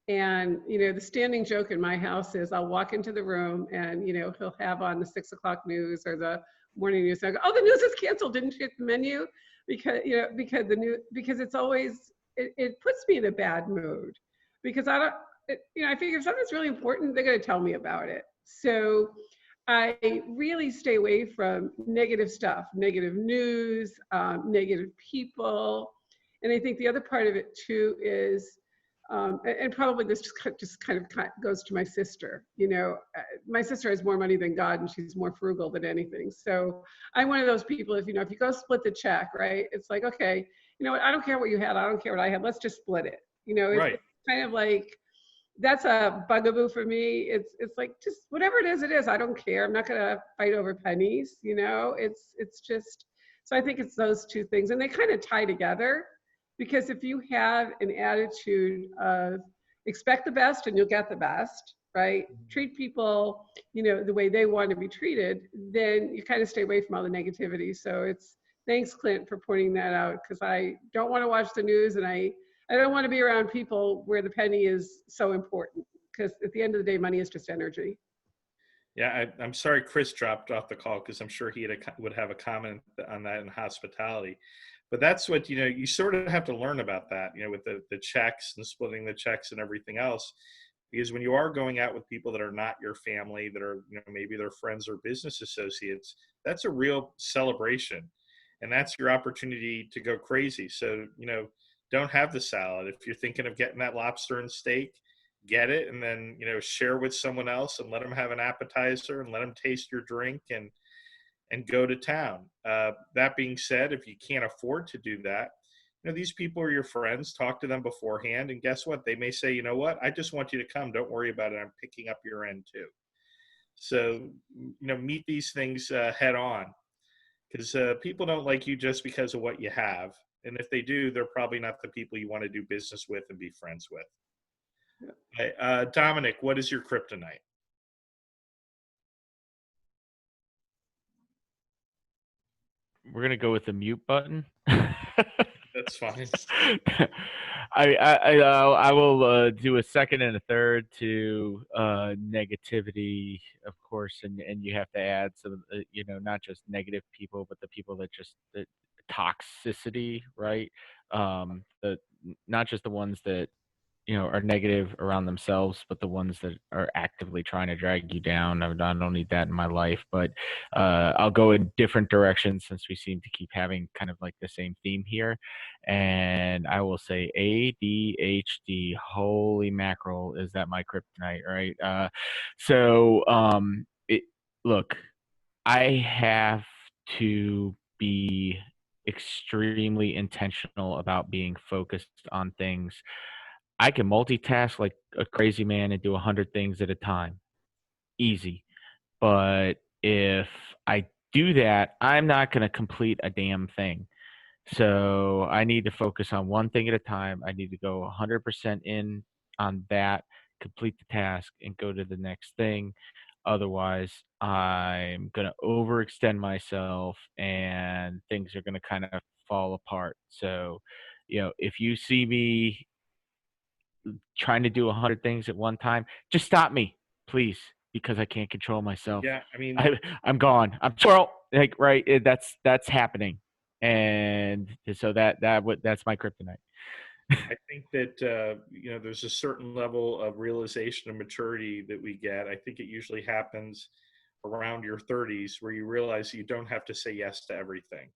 And, the standing joke in my house is I'll walk into the room and, he'll have on the 6 o'clock news or the morning news. And I go, oh, the news is canceled. Didn't you get the menu? Because it's always, it puts me in a bad mood because I figure if something's really important, they're going to tell me about it. So I really stay away from negative stuff, negative news, negative people. And I think the other part of it too is, and probably this just kind of goes to my sister. My sister has more money than God and she's more frugal than anything. So I'm one of those people, if you go split the check, right? It's like, okay, I don't care what you had. I don't care what I had. Let's just split it. It's kind of like, that's a bugaboo for me. It's like, just whatever it is. I don't care. I'm not going to fight over pennies. It's just, so I think it's those two things and they kind of tie together because if you have an attitude of expect the best and you'll get the best, right? Treat people, the way they want to be treated, then you kind of stay away from all the negativity. So thanks, Clint, for pointing that out because I don't want to watch the news and I don't want to be around people where the penny is so important because at the end of the day, money is just energy. Yeah, I'm sorry Chris dropped off the call because I'm sure he would have a comment on that in hospitality. But that's what, you sort of have to learn about that, with the checks and splitting the checks and everything else. Because when you are going out with people that are not your family, that are, maybe their friends or business associates, that's a real celebration. And that's your opportunity to go crazy. So, don't have the salad. If you're thinking of getting that lobster and steak, get it and then, share with someone else and let them have an appetizer and let them taste your drink and go to town. That being said, if you can't afford to do that, these people are your friends. Talk to them beforehand. And guess what? They may say, you know what? I just want you to come. Don't worry about it. I'm picking up your end too. So, meet these things head on because people don't like you just because of what you have. And if they do, they're probably not the people you want to do business with and be friends with. Yeah. Okay, Dominic, what is your kryptonite? We're going to go with the mute button. That's fine. I will do a second and a third to negativity, of course, and you have to add some, not just negative people, but the people that just the toxicity, right? Not just the ones that are negative around themselves, but the ones that are actively trying to drag you down. I don't need that in my life, but I'll go in different directions since we seem to keep having kind of like the same theme here. And I will say ADHD, holy mackerel, is that my kryptonite, right? Look, I have to be extremely intentional about being focused on things. I can multitask like a crazy man and do 100 things at a time. Easy. But if I do that, I'm not going to complete a damn thing. So I need to focus on one thing at a time. I need to go 100% in on that, complete the task, and go to the next thing. Otherwise, I'm going to overextend myself and things are going to kind of fall apart. So, if you see me trying to do 100 things at one time, just stop me, please, because I can't control myself. Yeah, I mean, I'm gone. I'm squirrel. Like, right? That's happening, and so that's my kryptonite. I think that there's a certain level of realization and maturity that we get. I think it usually happens around your 30s, where you realize you don't have to say yes to everything.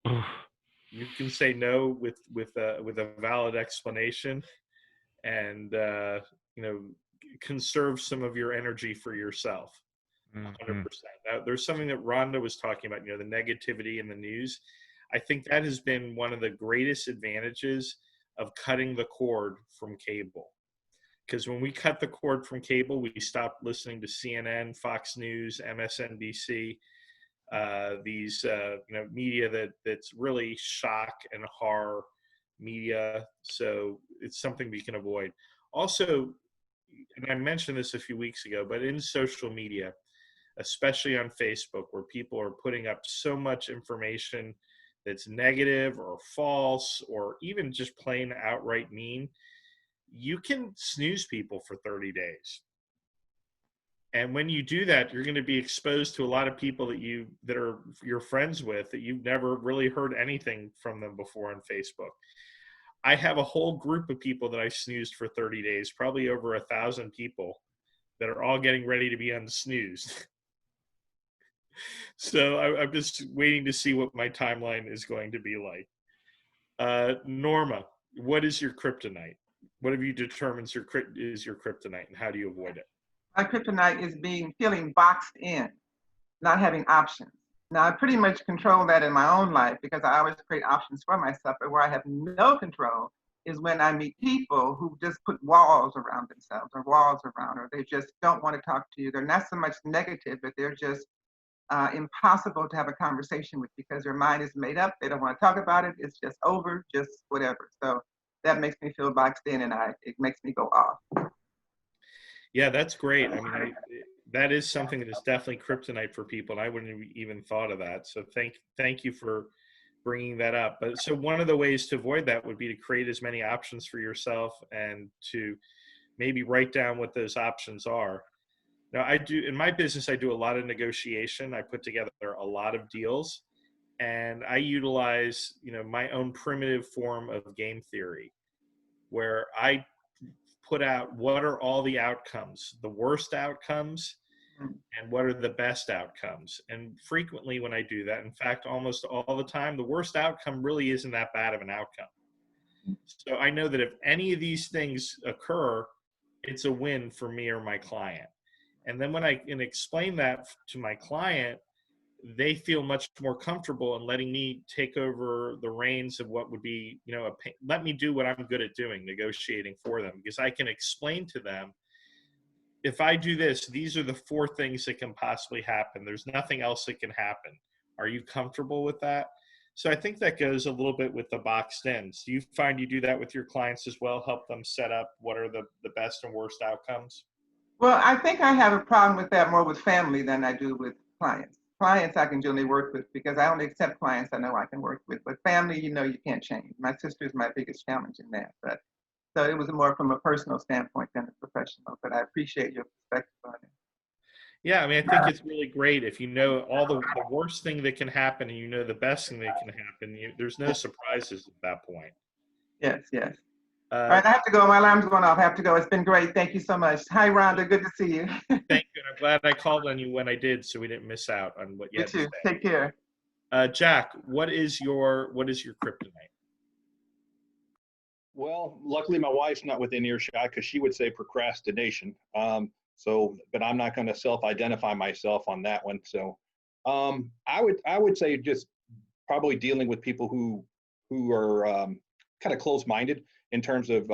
You can say no with a valid explanation, and you know, conserve some of your energy for yourself. 100%. There's something that Rhonda was talking about, you know, the negativity in the news. I think that has been one of the greatest advantages of cutting the cord from cable. Because when we cut the cord from cable, we stopped listening to CNN, Fox News, MSNBC, these you know, media that's really shock and horror media. So it's something we can avoid. Also, and I mentioned this a few weeks ago, but in social media, especially on Facebook, where people are putting up so much information that's negative or false or even just plain outright mean, you can snooze people for 30 days. And when you do that, you're going to be exposed to a lot of people that are you're friends with, that you've never really heard anything from them before on Facebook. I have a whole group of people that I snoozed for 30 days, probably over 1,000 people that are all getting ready to be unsnoozed. So I'm just waiting to see what my timeline is going to be like. Norma, what is your kryptonite? What have you determined is your kryptonite, and how do you avoid it? My kryptonite is feeling boxed in, not having options. Now, I pretty much control that in my own life because I always create options for myself. But where I have no control is when I meet people who just put walls around themselves or walls around, or they just don't want to talk to you. They're not so much negative, but they're just impossible to have a conversation with because their mind is made up. They don't want to talk about it. It's just over, just whatever. So that makes me feel boxed in, and it makes me go off. Yeah, that's great. I mean, that is something that is definitely kryptonite for people, and I wouldn't have even thought of that. So thank you for bringing that up. But so one of the ways to avoid that would be to create as many options for yourself and to maybe write down what those options are. Now, in my business, I do a lot of negotiation. I put together a lot of deals, and I utilize, you know, my own primitive form of game theory, where I put out what are all the outcomes, the worst outcomes, and what are the best outcomes. And frequently when I do that, in fact, almost all the time, the worst outcome really isn't that bad of an outcome. So I know that if any of these things occur, it's a win for me or my client. And then when I can explain that to my client, they feel much more comfortable in letting me take over the reins of what would be, you know, let me do what I'm good at doing, negotiating for them, because I can explain to them, if I do this, these are the 4 things that can possibly happen. There's nothing else that can happen. Are you comfortable with that? So I think that goes a little bit with the boxed ends. Do you find you do that with your clients as well? Help them set up what are the best and worst outcomes? Well, I think I have a problem with that more with family than I do with clients. Clients I can generally work with because I only accept clients I know I can work with. But family, you know, you can't change. My sister is my biggest challenge in that. But so it was more from a personal standpoint than a professional. But I appreciate your perspective on it. Yeah, I mean, I think it's really great if you know all the worst thing that can happen and you know the best thing that can happen. There's no surprises at that point. Yes, yes. All right, I have to go. My alarm's going off. I have to go. It's been great. Thank you so much. Hi, Rhonda. Good to see you. Thank you. I'm glad I called on you when I did, so we didn't miss out on what you had to say. Take care. Jack, what is your kryptonite? Well, luckily my wife's not within earshot because she would say procrastination. But I'm not going to self-identify myself on that one. So I would say just probably dealing with people who are kind of close-minded in terms of,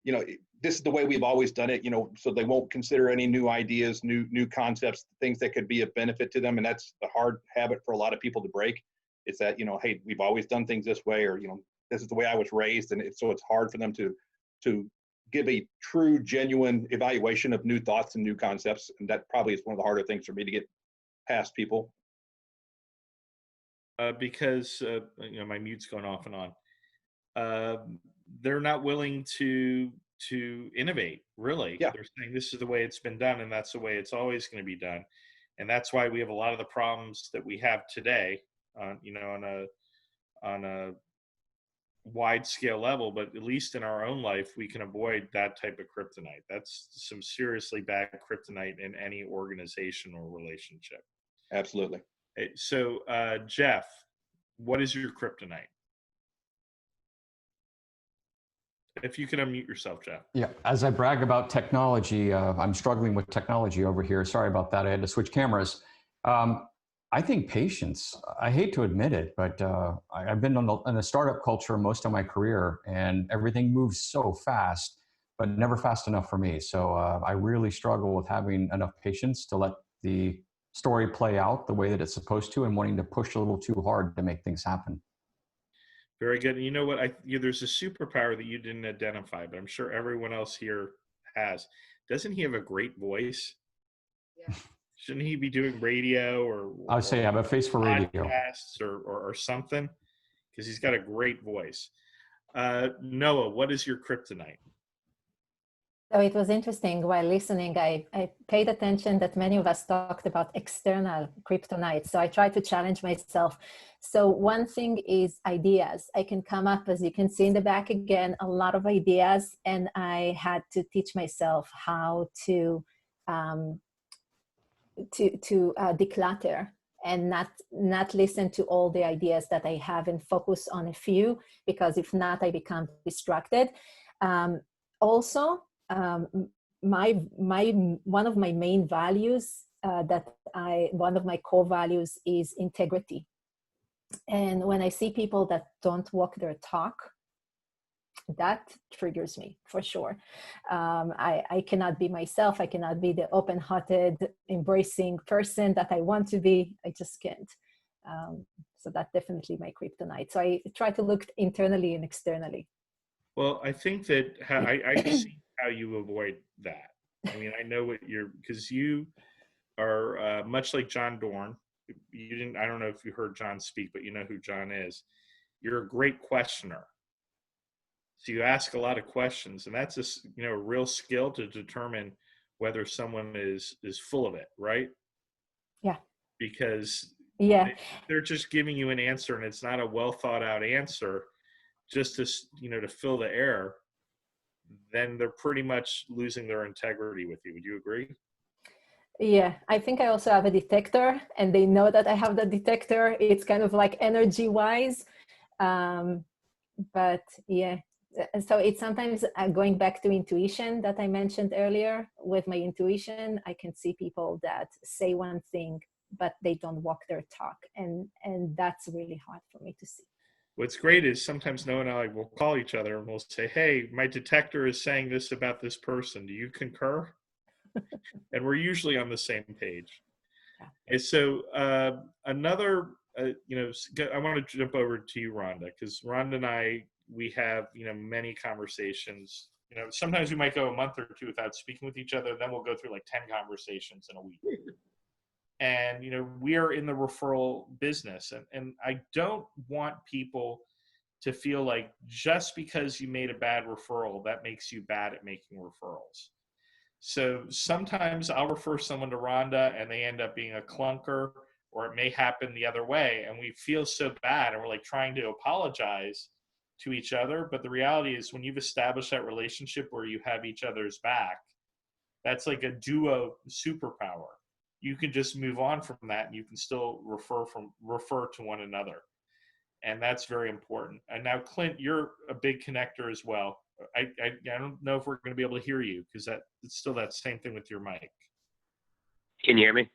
you know, this is the way we've always done it, you know, so they won't consider any new ideas, new concepts, things that could be of benefit to them. And that's the hard habit for a lot of people to break. It's that, you know, hey, we've always done things this way, or, you know, this is the way I was raised. And so it's hard for them to give a true, genuine evaluation of new thoughts and new concepts. And that probably is one of the harder things for me to get past people. Because, you know, my mute's going off and on. They're not willing to innovate, really. Yeah. They're saying this is the way it's been done, and that's the way it's always going to be done. And that's why we have a lot of the problems that we have today, you know, on a wide scale level, but at least in our own life, we can avoid that type of kryptonite. That's some seriously bad kryptonite in any organization or relationship. Absolutely. So, Jeff, what is your kryptonite? If you can unmute yourself, Jeff. Yeah, as I brag about technology, I'm struggling with technology over here. Sorry about that. I had to switch cameras. I think patience. I hate to admit it, but I've been in a startup culture most of my career, and everything moves so fast, but never fast enough for me. So I really struggle with having enough patience to let the story play out the way that it's supposed to, and wanting to push a little too hard to make things happen. Very good. And you know what? There's a superpower that you didn't identify, but I'm sure everyone else here has. Doesn't he have a great voice? Yeah. Shouldn't he be doing radio or I would say I have a face for radio. Podcasts or something? Because he's got a great voice. Noah, what is your kryptonite? So it was interesting while listening, I paid attention that many of us talked about external kryptonite. So I tried to challenge myself. So one thing is ideas. I can come up, as you can see in the back again, a lot of ideas. And I had to teach myself how to declutter and not listen to all the ideas that I have and focus on a few, because if not, I become distracted. Also, one of my main values one of my core values is integrity. And when I see people that don't walk their talk, that triggers me for sure. I cannot be myself. I cannot be the open-hearted, embracing person that I want to be. I just can't. So that's definitely my kryptonite. So I try to look internally and externally. Well, I think that I see how you avoid that. I mean, I know because you are much like John Doorn. I don't know if you heard John speak, but you know who John is. You're a great questioner. So you ask a lot of questions, and that's a real skill to determine whether someone is full of it, right? Yeah. Because they're just giving you an answer, and it's not a well thought out answer, just to to fill the air. Then they're pretty much losing their integrity with you. Would you agree? Yeah, I think I also have a detector, and they know that I have the detector. It's kind of like energy wise. But yeah, so it's sometimes going back to intuition that I mentioned earlier. With my intuition, I can see people that say one thing, but they don't walk their talk. And that's really hard for me to see. What's great is sometimes Noah and I will call each other and we'll say, hey, my detector is saying this about this person. Do you concur? And we're usually on the same page. And so I want to jump over to you, Rhonda, because Rhonda and we have, many conversations. Sometimes we might go a month or two without speaking with each other. Then we'll go through like 10 conversations in a week. And, we are in the referral business. And I don't want people to feel like just because you made a bad referral, that makes you bad at making referrals. So sometimes I'll refer someone to Rhonda and they end up being a clunker, or it may happen the other way. And we feel so bad and we're like trying to apologize to each other. But the reality is when you've established that relationship where you have each other's back, that's like a duo superpower. You can just move on from that and you can still refer to one another. And that's very important. And now, Clint, you're a big connector as well. I don't know if we're going to be able to hear you because it's still that same thing with your mic. Can you hear me?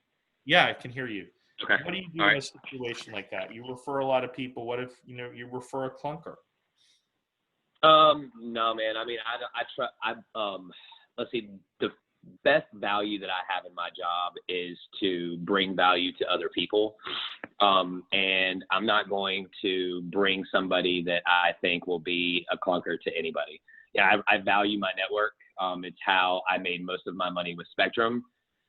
Yeah, I can hear you. Okay. What do you do in a situation like that? You refer a lot of people. What if, you refer a clunker? No, man. I mean, let's see, the best value that I have in my job is to bring value to other people. And I'm not going to bring somebody that I think will be a clunker to anybody. Yeah, I value my network. It's how I made most of my money with Spectrum,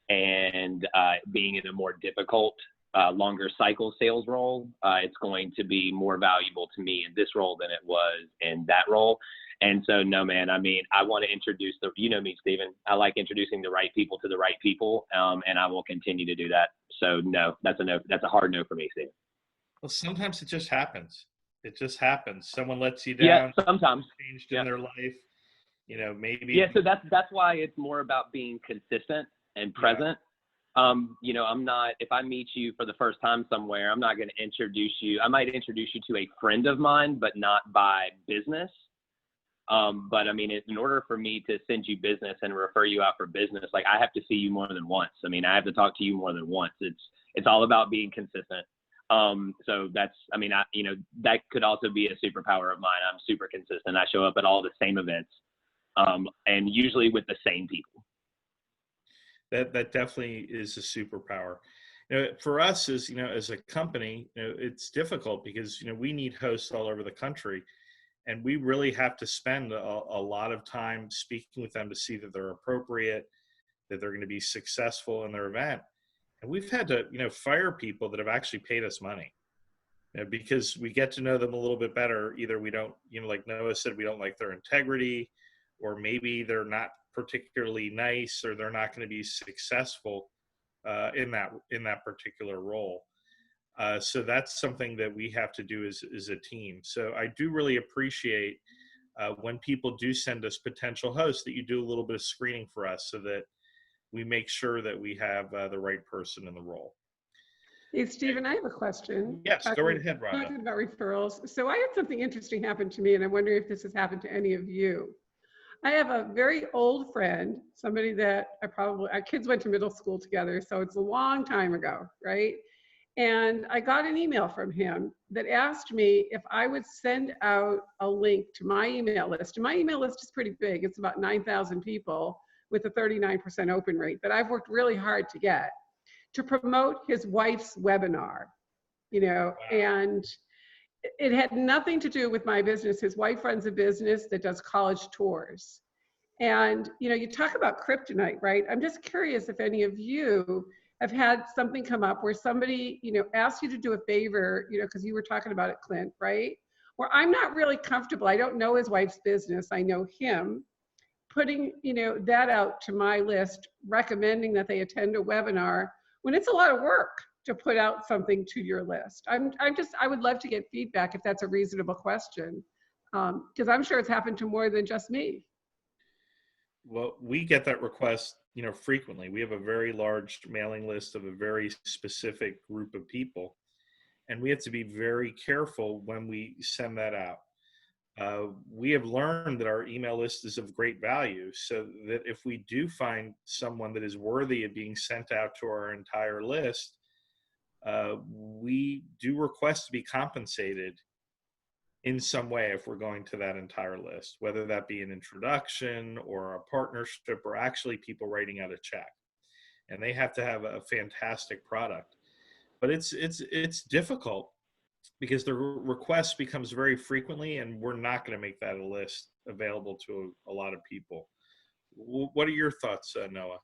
and being in a more difficult, longer cycle sales role, it's going to be more valuable to me in this role than it was in that role. And so, no, man, I mean, I want to introduce me, Stephen. I like introducing the right people to the right people, and I will continue to do that. So, no, that's a no. That's a hard no for me, Stephen. Well, sometimes it just happens. It just happens. Someone lets you down. Yeah, sometimes. Changed in their life. Maybe. Yeah, so that's why it's more about being consistent and present. You know, I'm not, if I meet you for the first time somewhere, I'm not going to introduce you. I might introduce you to a friend of mine, but not by business. But I mean, in order for me to send you business and refer you out for business, like I have to see you more than once. I mean, I have to talk to you more than once. It's all about being consistent. So that's, I mean, you know, that could also be a superpower of mine. I'm super consistent. I show up at all the same events, and usually with the same people. That definitely is a superpower. You know, for us as, you know, as a company, you know, it's difficult because, you know, we need hosts all over the country, and we really have to spend a lot of time speaking with them to see that they're appropriate, that they're going to be successful in their event. And we've had to, you know, fire people that have actually paid us money, you know, because we get to know them a little bit better. Either we don't, you know, like Noah said, we don't like their integrity, or maybe they're not particularly nice, or they're not going to be successful in that particular role. So that's something that we have to do as a team. So I do really appreciate when people do send us potential hosts, that you do a little bit of screening for us, so that we make sure that we have the right person in the role. Hey, Stephen, I have a question. Yes, go right ahead, Rhonda. Talking about referrals. So I had something interesting happen to me, and I'm wondering if this has happened to any of you. I have a very old friend, somebody that our kids went to middle school together, so it's a long time ago, right? And I got an email from him that asked me if I would send out a link to my email list. And my email list is pretty big. It's about 9,000 people with a 39% open rate that I've worked really hard to get, to promote his wife's webinar, you know, and it had nothing to do with my business. His wife runs a business that does college tours. And, you know, you talk about kryptonite, right? I'm just curious if any of you have had something come up where somebody, you know, asked you to do a favor, you know, because you were talking about it, Clint, right? Where I'm not really comfortable. I don't know his wife's business. I know him. Putting, you know, that out to my list, recommending that they attend a webinar when it's a lot of work to put out something to your list. I would love to get feedback if that's a reasonable question, because I'm sure it's happened to more than just me. Well, we get that request, you know, frequently. We have a very large mailing list of a very specific group of people, and we have to be very careful when we send that out. We have learned that our email list is of great value, so that if we do find someone that is worthy of being sent out to our entire list, we do request to be compensated in some way if we're going to that entire list, whether that be an introduction or a partnership, or actually people writing out a check. And they have to have a fantastic product. But it's difficult, because the request becomes very frequently, and we're not going to make that a list available to a lot of people. What are your thoughts, Noah?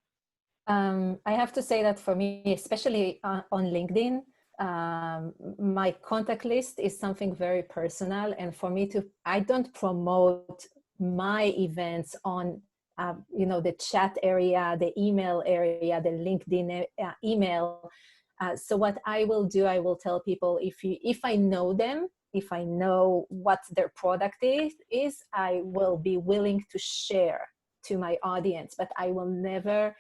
I have to say that for me, especially on LinkedIn, my contact list is something very personal. And for me I don't promote my events on, you know, the chat area, the email area, the LinkedIn email. So what I will do, I will tell people, if I know them, if I know what their product is, I will be willing to share to my audience, but I will never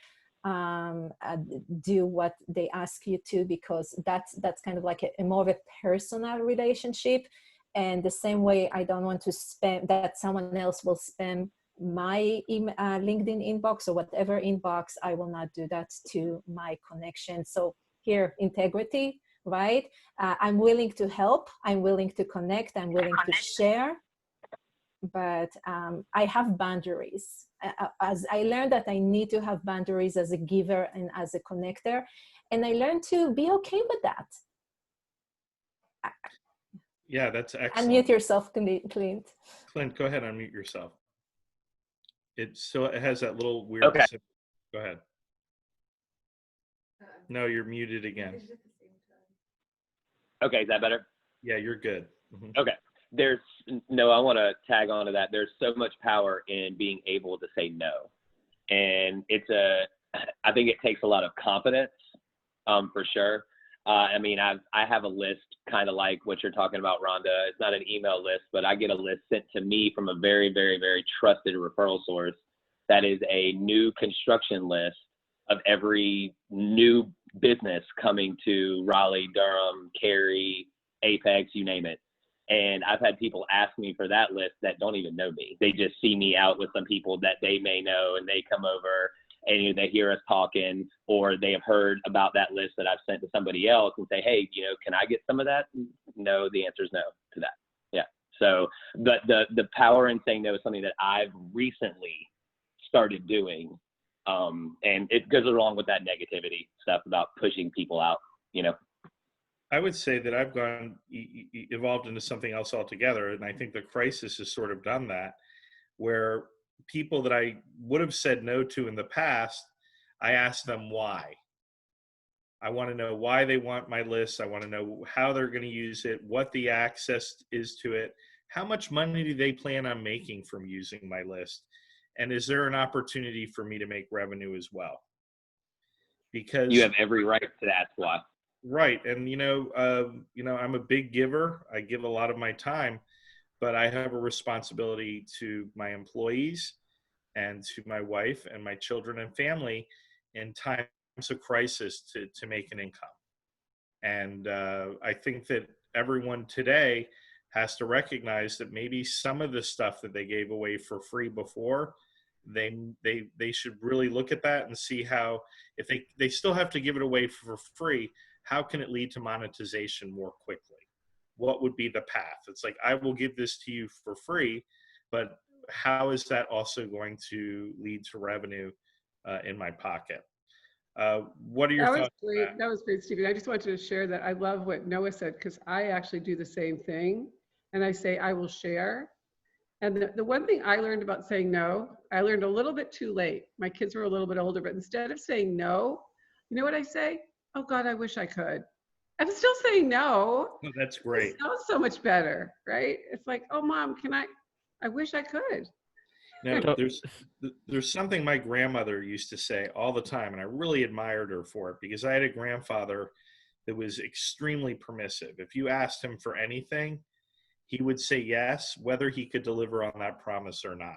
do what they ask you to, because that's kind of like a more of a personal relationship. And the same way, I don't want to spam, that someone else will spam my LinkedIn inbox or whatever inbox. I will not do that to my connection. So here, integrity, right? I'm willing to help, I'm willing to connect, I'm willing to share, but I have boundaries. As I learned that I need to have boundaries as a giver and as a connector, and I learned to be okay with that. Yeah, that's excellent. Unmute yourself, Clint. Clint, go ahead, unmute yourself. It has that little weird. Okay. Go ahead. No, you're muted again. Okay, is that better? Yeah, you're good. Mm-hmm. Okay. I want to tag on to that. There's so much power in being able to say no. And I think it takes a lot of confidence, for sure. I mean, I have a list kind of like what you're talking about, Rhonda. It's not an email list, but I get a list sent to me from a very, very, very trusted referral source that is a new construction list of every new business coming to Raleigh, Durham, Cary, Apex, you name it. And I've had people ask me for that list that don't even know me. They just see me out with some people that they may know, and they come over and they hear us talking, or they have heard about that list that I've sent to somebody else and say, hey, can I get some of that? No, the answer is no to that. Yeah. So the power in saying no is something that I've recently started doing. And it goes along with that negativity stuff about pushing people out, I would say that I've evolved into something else altogether. And I think the crisis has sort of done that, where people that I would have said no to in the past, I ask them why. I want to know why they want my list. I want to know how they're going to use it, what the access is to it, how much money do they plan on making from using my list, and is there an opportunity for me to make revenue as well? Because you have every right to ask why. Right. And, I'm a big giver. I give a lot of my time, but I have a responsibility to my employees and to my wife and my children and family in times of crisis to make an income. And I think that everyone today has to recognize that maybe some of the stuff that they gave away for free before, they should really look at that and see how, if they still have to give it away for free, how can it lead to monetization more quickly? What would be the path? It's like, I will give this to you for free, but how is that also going to lead to revenue in my pocket? What are your thoughts on that? That was great, Stephen. I just wanted to share that I love what Noah said, because I actually do the same thing. And I say, I will share. And the one thing I learned about saying no, I learned a little bit too late. My kids were a little bit older, but instead of saying no, you know what I say? Oh God, I wish I could. I'm still saying no. Oh, that's great. It sounds so much better, right? It's like, oh Mom, I wish I could. Now, there's something my grandmother used to say all the time, and I really admired her for it, because I had a grandfather that was extremely permissive. If you asked him for anything, he would say yes, whether he could deliver on that promise or not.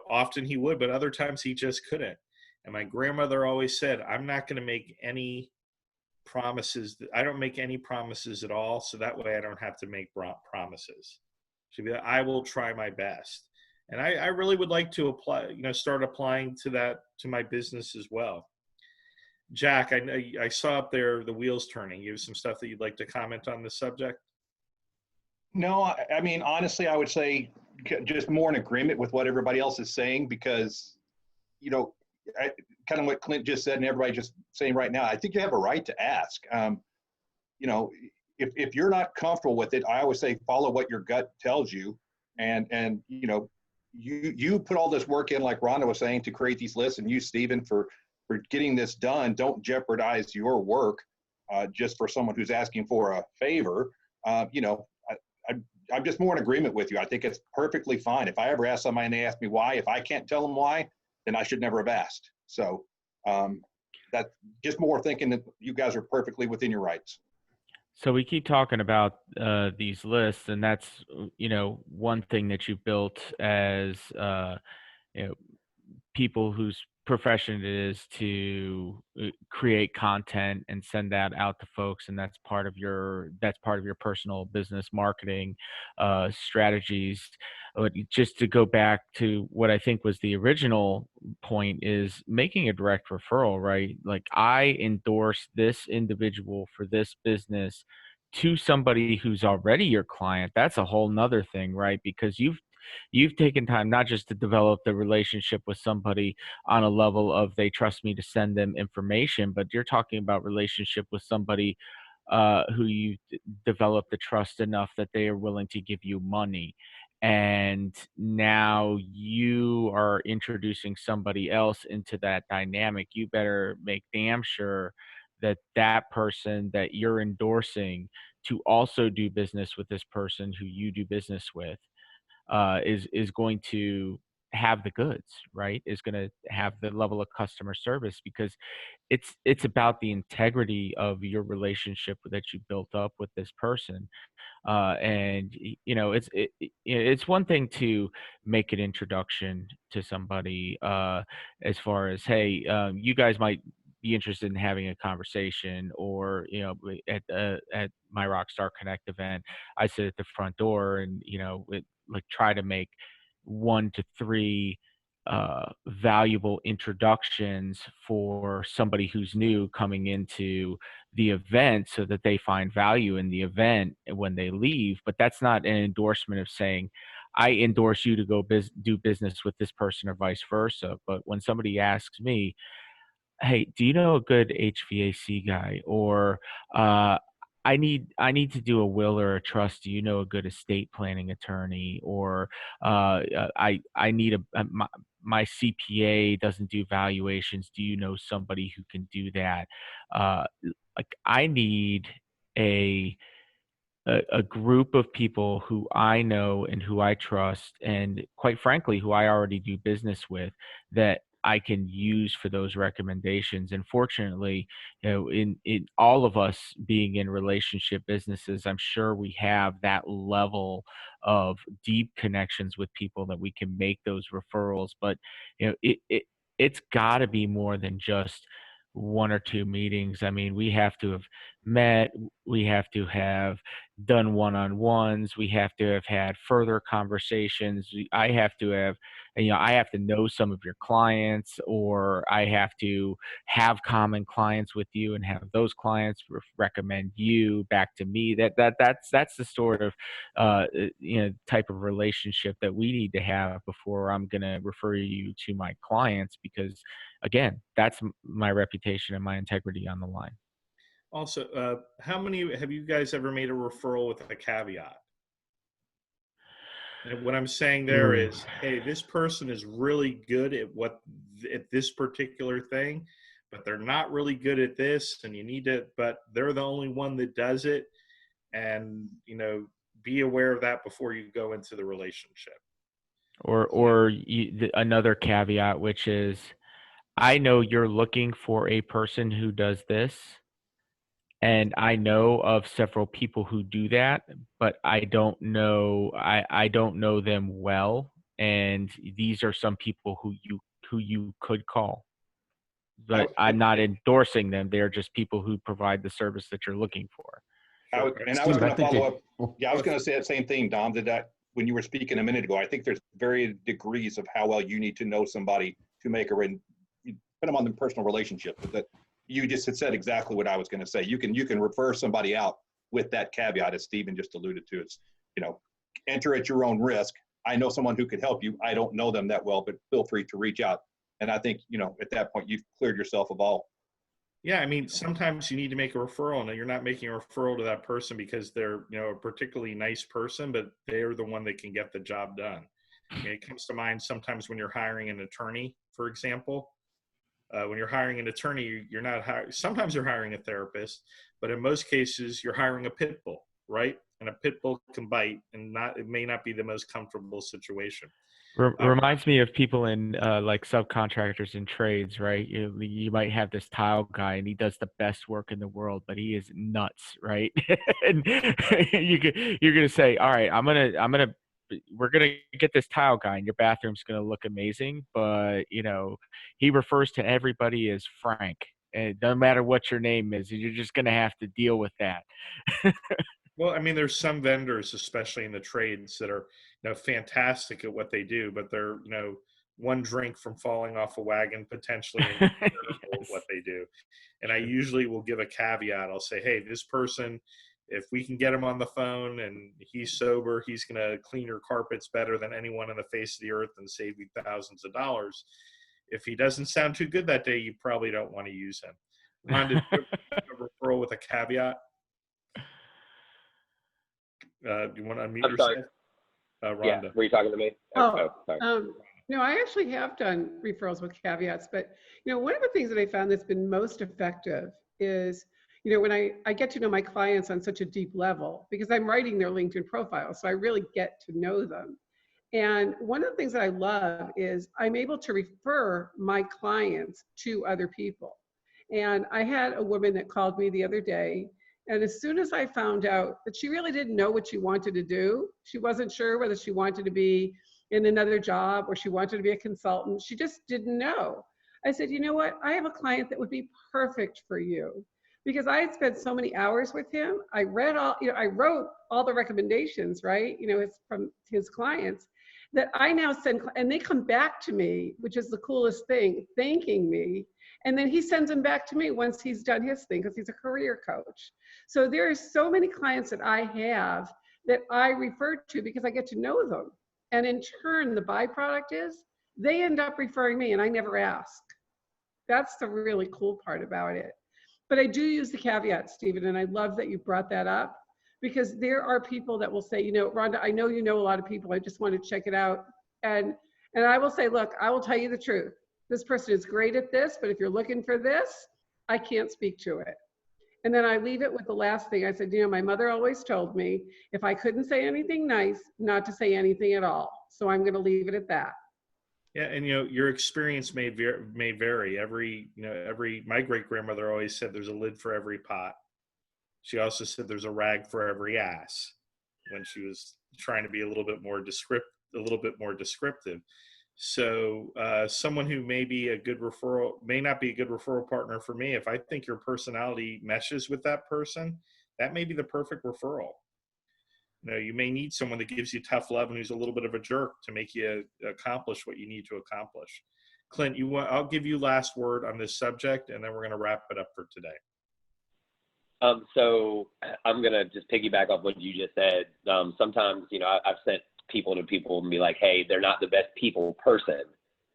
Often he would, but other times he just couldn't. And my grandmother always said, I'm not going to make any promises. I don't make any promises at all, so that way I don't have to make promises. She'd be like, I will try my best. And I really would like to start applying to that to my business as well. Jack, I saw up there the wheels turning. You have some stuff that you'd like to comment on this subject? No, I mean, honestly, I would say just more in agreement with what everybody else is saying, because, kind of what Clint just said and everybody just saying right now, I think you have a right to ask. If you're not comfortable with it, I always say follow what your gut tells you. And you put all this work in, like Rhonda was saying, to create these lists, and you, Stephen, for getting this done. Don't jeopardize your work just for someone who's asking for a favor. I'm just more in agreement with you. I think it's perfectly fine. If I ever ask somebody and they ask me why, if I can't tell them why, then I should never have asked. So that's just more thinking that you guys are perfectly within your rights. So we keep talking about these lists, and that's one thing that you built as people whose profession it is to create content and send that out to folks, and that's part of your personal business marketing strategies. But just to go back to what I think was the original point, is making a direct referral, right? Like, I endorse this individual for this business to somebody who's already your client. That's a whole nother thing, right? Because you've taken time not just to develop the relationship with somebody on a level of they trust me to send them information, but you're talking about relationship with somebody who you develop the trust enough that they are willing to give you money. And now you are introducing somebody else into that dynamic. You better make damn sure that that person that you're endorsing to also do business with this person who you do business with is going to have the goods, right? Is going to have the level of customer service, because it's about the integrity of your relationship that you built up with this person. It's one thing to make an introduction to somebody, as far as, hey, you guys might be interested in having a conversation, or at my Rockstar Connect event, I sit at the front door and try to make 1 to 3 valuable introductions for somebody who's new coming into the event, so that they find value in the event when they leave. But that's not an endorsement of saying, I endorse you to go do business with this person, or vice versa. But when somebody asks me, hey, do you know a good HVAC guy? Or I need to do a will or a trust. Do you know a good estate planning attorney? Or I need my CPA doesn't do valuations. Do you know somebody who can do that? I need a group of people who I know and who I trust, and quite frankly, who I already do business with, that I can use for those recommendations. And fortunately, in all of us being in relationship businesses, I'm sure we have that level of deep connections with people that we can make those referrals. But it's got to be more than just 1 or 2 meetings. I mean, we have to have met, we have to have done one-on-ones, we have to have had further conversations. I have to know some of your clients, or I have to have common clients with you and have those clients recommend you back to me. That's the sort of type of relationship that we need to have before I'm going to refer you to my clients, because again, that's my reputation and my integrity on the line. Also, how many have you guys ever made a referral with a caveat? And what I'm saying there is, hey, this person is really good at this particular thing, but they're not really good at this, and but they're the only one that does it. And, be aware of that before you go into the relationship. Or another caveat, which is, I know you're looking for a person who does this, and I know of several people who do that, but I don't know them well, and these are some people who you could call. But I'm not endorsing them. They're just people who provide the service that you're looking for. I was going to follow up. Yeah, I was going to say the same thing, Dom, that when you were speaking a minute ago, I think there's varying degrees of how well you need to know somebody to make put them on the personal relationship. But that you just had said exactly what I was going to say. You can refer somebody out with that caveat, as Stephen just alluded to. It's, enter at your own risk. I know someone who could help you. I don't know them that well, but feel free to reach out. And I think, at that point, you've cleared yourself of all. Yeah, I mean, sometimes you need to make a referral, and you're not making a referral to that person because they're, a particularly nice person, but they're the one that can get the job done. It comes to mind sometimes when you're hiring an attorney, for example. When you're hiring an attorney, you're not sometimes you're hiring a therapist, but in most cases, you're hiring a pit bull, right? And a pit bull can bite, and it may not be the most comfortable situation. Reminds me of people in like subcontractors in trades, right? You might have this tile guy, and he does the best work in the world, but he is nuts, right? And you're gonna say, all right, we're gonna get this tile guy, and your bathroom's gonna look amazing, but he refers to everybody as Frank, and it doesn't matter what your name is, you're just gonna have to deal with that. Well, I mean, there's some vendors, especially in the trades, that are fantastic at what they do, but they're one drink from falling off a wagon potentially and yes. What they do. And I usually will give a caveat. I'll say, hey, this person, if we can get him on the phone and he's sober, he's going to clean your carpets better than anyone on the face of the earth and save you thousands of dollars. If he doesn't sound too good that day, you probably don't want to use him. Rhonda, do you have a referral with a caveat? Do you want to unmute yourself? Rhonda. Yeah, were you talking to me? Sorry. No, I actually have done referrals with caveats, but one of the things that I found that's been most effective is, when I get to know my clients on such a deep level, because I'm writing their LinkedIn profile, so I really get to know them. And one of the things that I love is I'm able to refer my clients to other people. And I had a woman that called me the other day, and as soon as I found out that she really didn't know what she wanted to do, she wasn't sure whether she wanted to be in another job or she wanted to be a consultant, she just didn't know. I said, you know what? I have a client that would be perfect for you, because I had spent so many hours with him. I read all, I wrote all the recommendations, right? It's from his clients that I now send, and they come back to me, which is the coolest thing, thanking me. And then he sends them back to me once he's done his thing, because he's a career coach. So there are so many clients that I have that I refer to because I get to know them. And in turn, the byproduct is they end up referring me and I never ask. That's the really cool part about it. But I do use the caveat, Stephen, and I love that you brought that up, because there are people that will say, Rhonda, I know you know a lot of people. I just want to check it out. And I will say, look, I will tell you the truth. This person is great at this, but if you're looking for this, I can't speak to it. And then I leave it with the last thing. I said, my mother always told me, if I couldn't say anything nice, not to say anything at all. So I'm going to leave it at that. Yeah, and your experience may vary. My great grandmother always said there's a lid for every pot. She also said there's a rag for every ass, when she was trying to be a little bit more descriptive. So someone who may be a good referral may not be a good referral partner for me. If I think your personality meshes with that person, that may be the perfect referral. You may need someone that gives you tough love and who's a little bit of a jerk to make you accomplish what you need to accomplish. Clint, I'll give you last word on this subject, and then we're going to wrap it up for today. So I'm going to just piggyback off what you just said. Sometimes, I've sent people to people and be like, hey, they're not the best people person,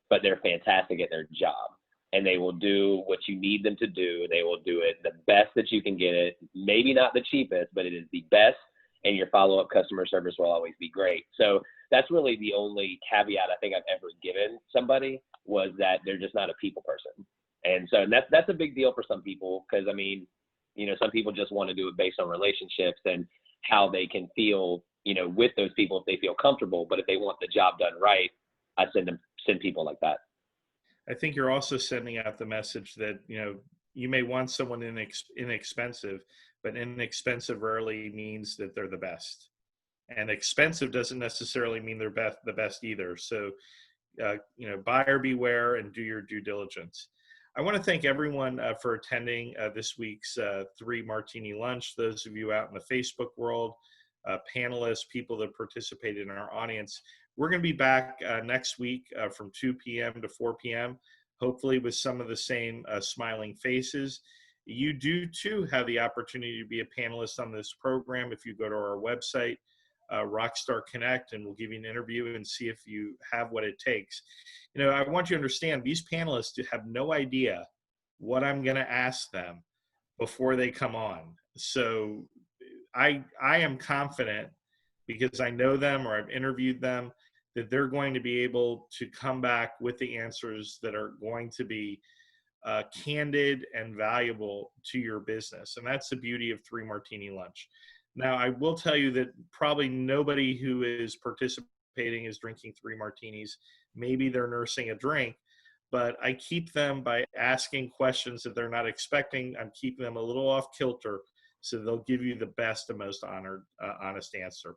but they're fantastic at their job. And they will do what you need them to do. They will do it the best that you can get it. Maybe not the cheapest, but it is the best. And your follow-up customer service will always be great. So that's really the only caveat I think I've ever given somebody, was that they're just not a people person. And so that's a big deal for some people, because some people just want to do it based on relationships and how they can feel, with those people if they feel comfortable. But if they want the job done right, I send people like that. I think you're also sending out the message that, you may want someone inexpensive, but inexpensive rarely means that they're the best. And expensive doesn't necessarily mean they're the best either. So, buyer beware and do your due diligence. I want to thank everyone for attending this week's 3 Martini Lunch. Those of you out in the Facebook world, panelists, people that participated in our audience. We're going to be back next week from 2 p.m. to 4 p.m., hopefully with some of the same smiling faces. You do, too, have the opportunity to be a panelist on this program if you go to our website, Rockstar Connect, and we'll give you an interview and see if you have what it takes. I want you to understand, these panelists have no idea what I'm going to ask them before they come on. So I am confident, because I know them or I've interviewed them, that they're going to be able to come back with the answers that are going to be candid and valuable to your business. And that's the beauty of 3 Martini Lunch. Now, I will tell you that probably nobody who is participating is drinking 3 martinis. Maybe they're nursing a drink, but I keep them by asking questions that they're not expecting. I'm keeping them a little off kilter, so they'll give you the best and most honest answer.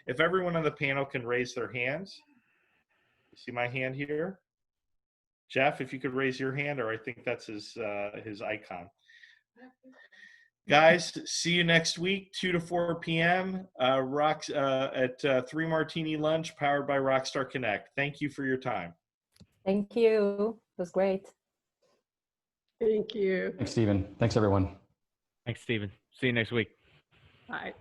If everyone on the panel can raise their hands. You see my hand here? Jeff, if you could raise your hand, or I think that's his icon. Guys, see you next week, 2 to 4 p.m. At 3 Martini Lunch, powered by Rockstar Connect. Thank you for your time. Thank you. It was great. Thank you. Thanks, Stephen. Thanks, everyone. Thanks, Stephen. See you next week. Bye.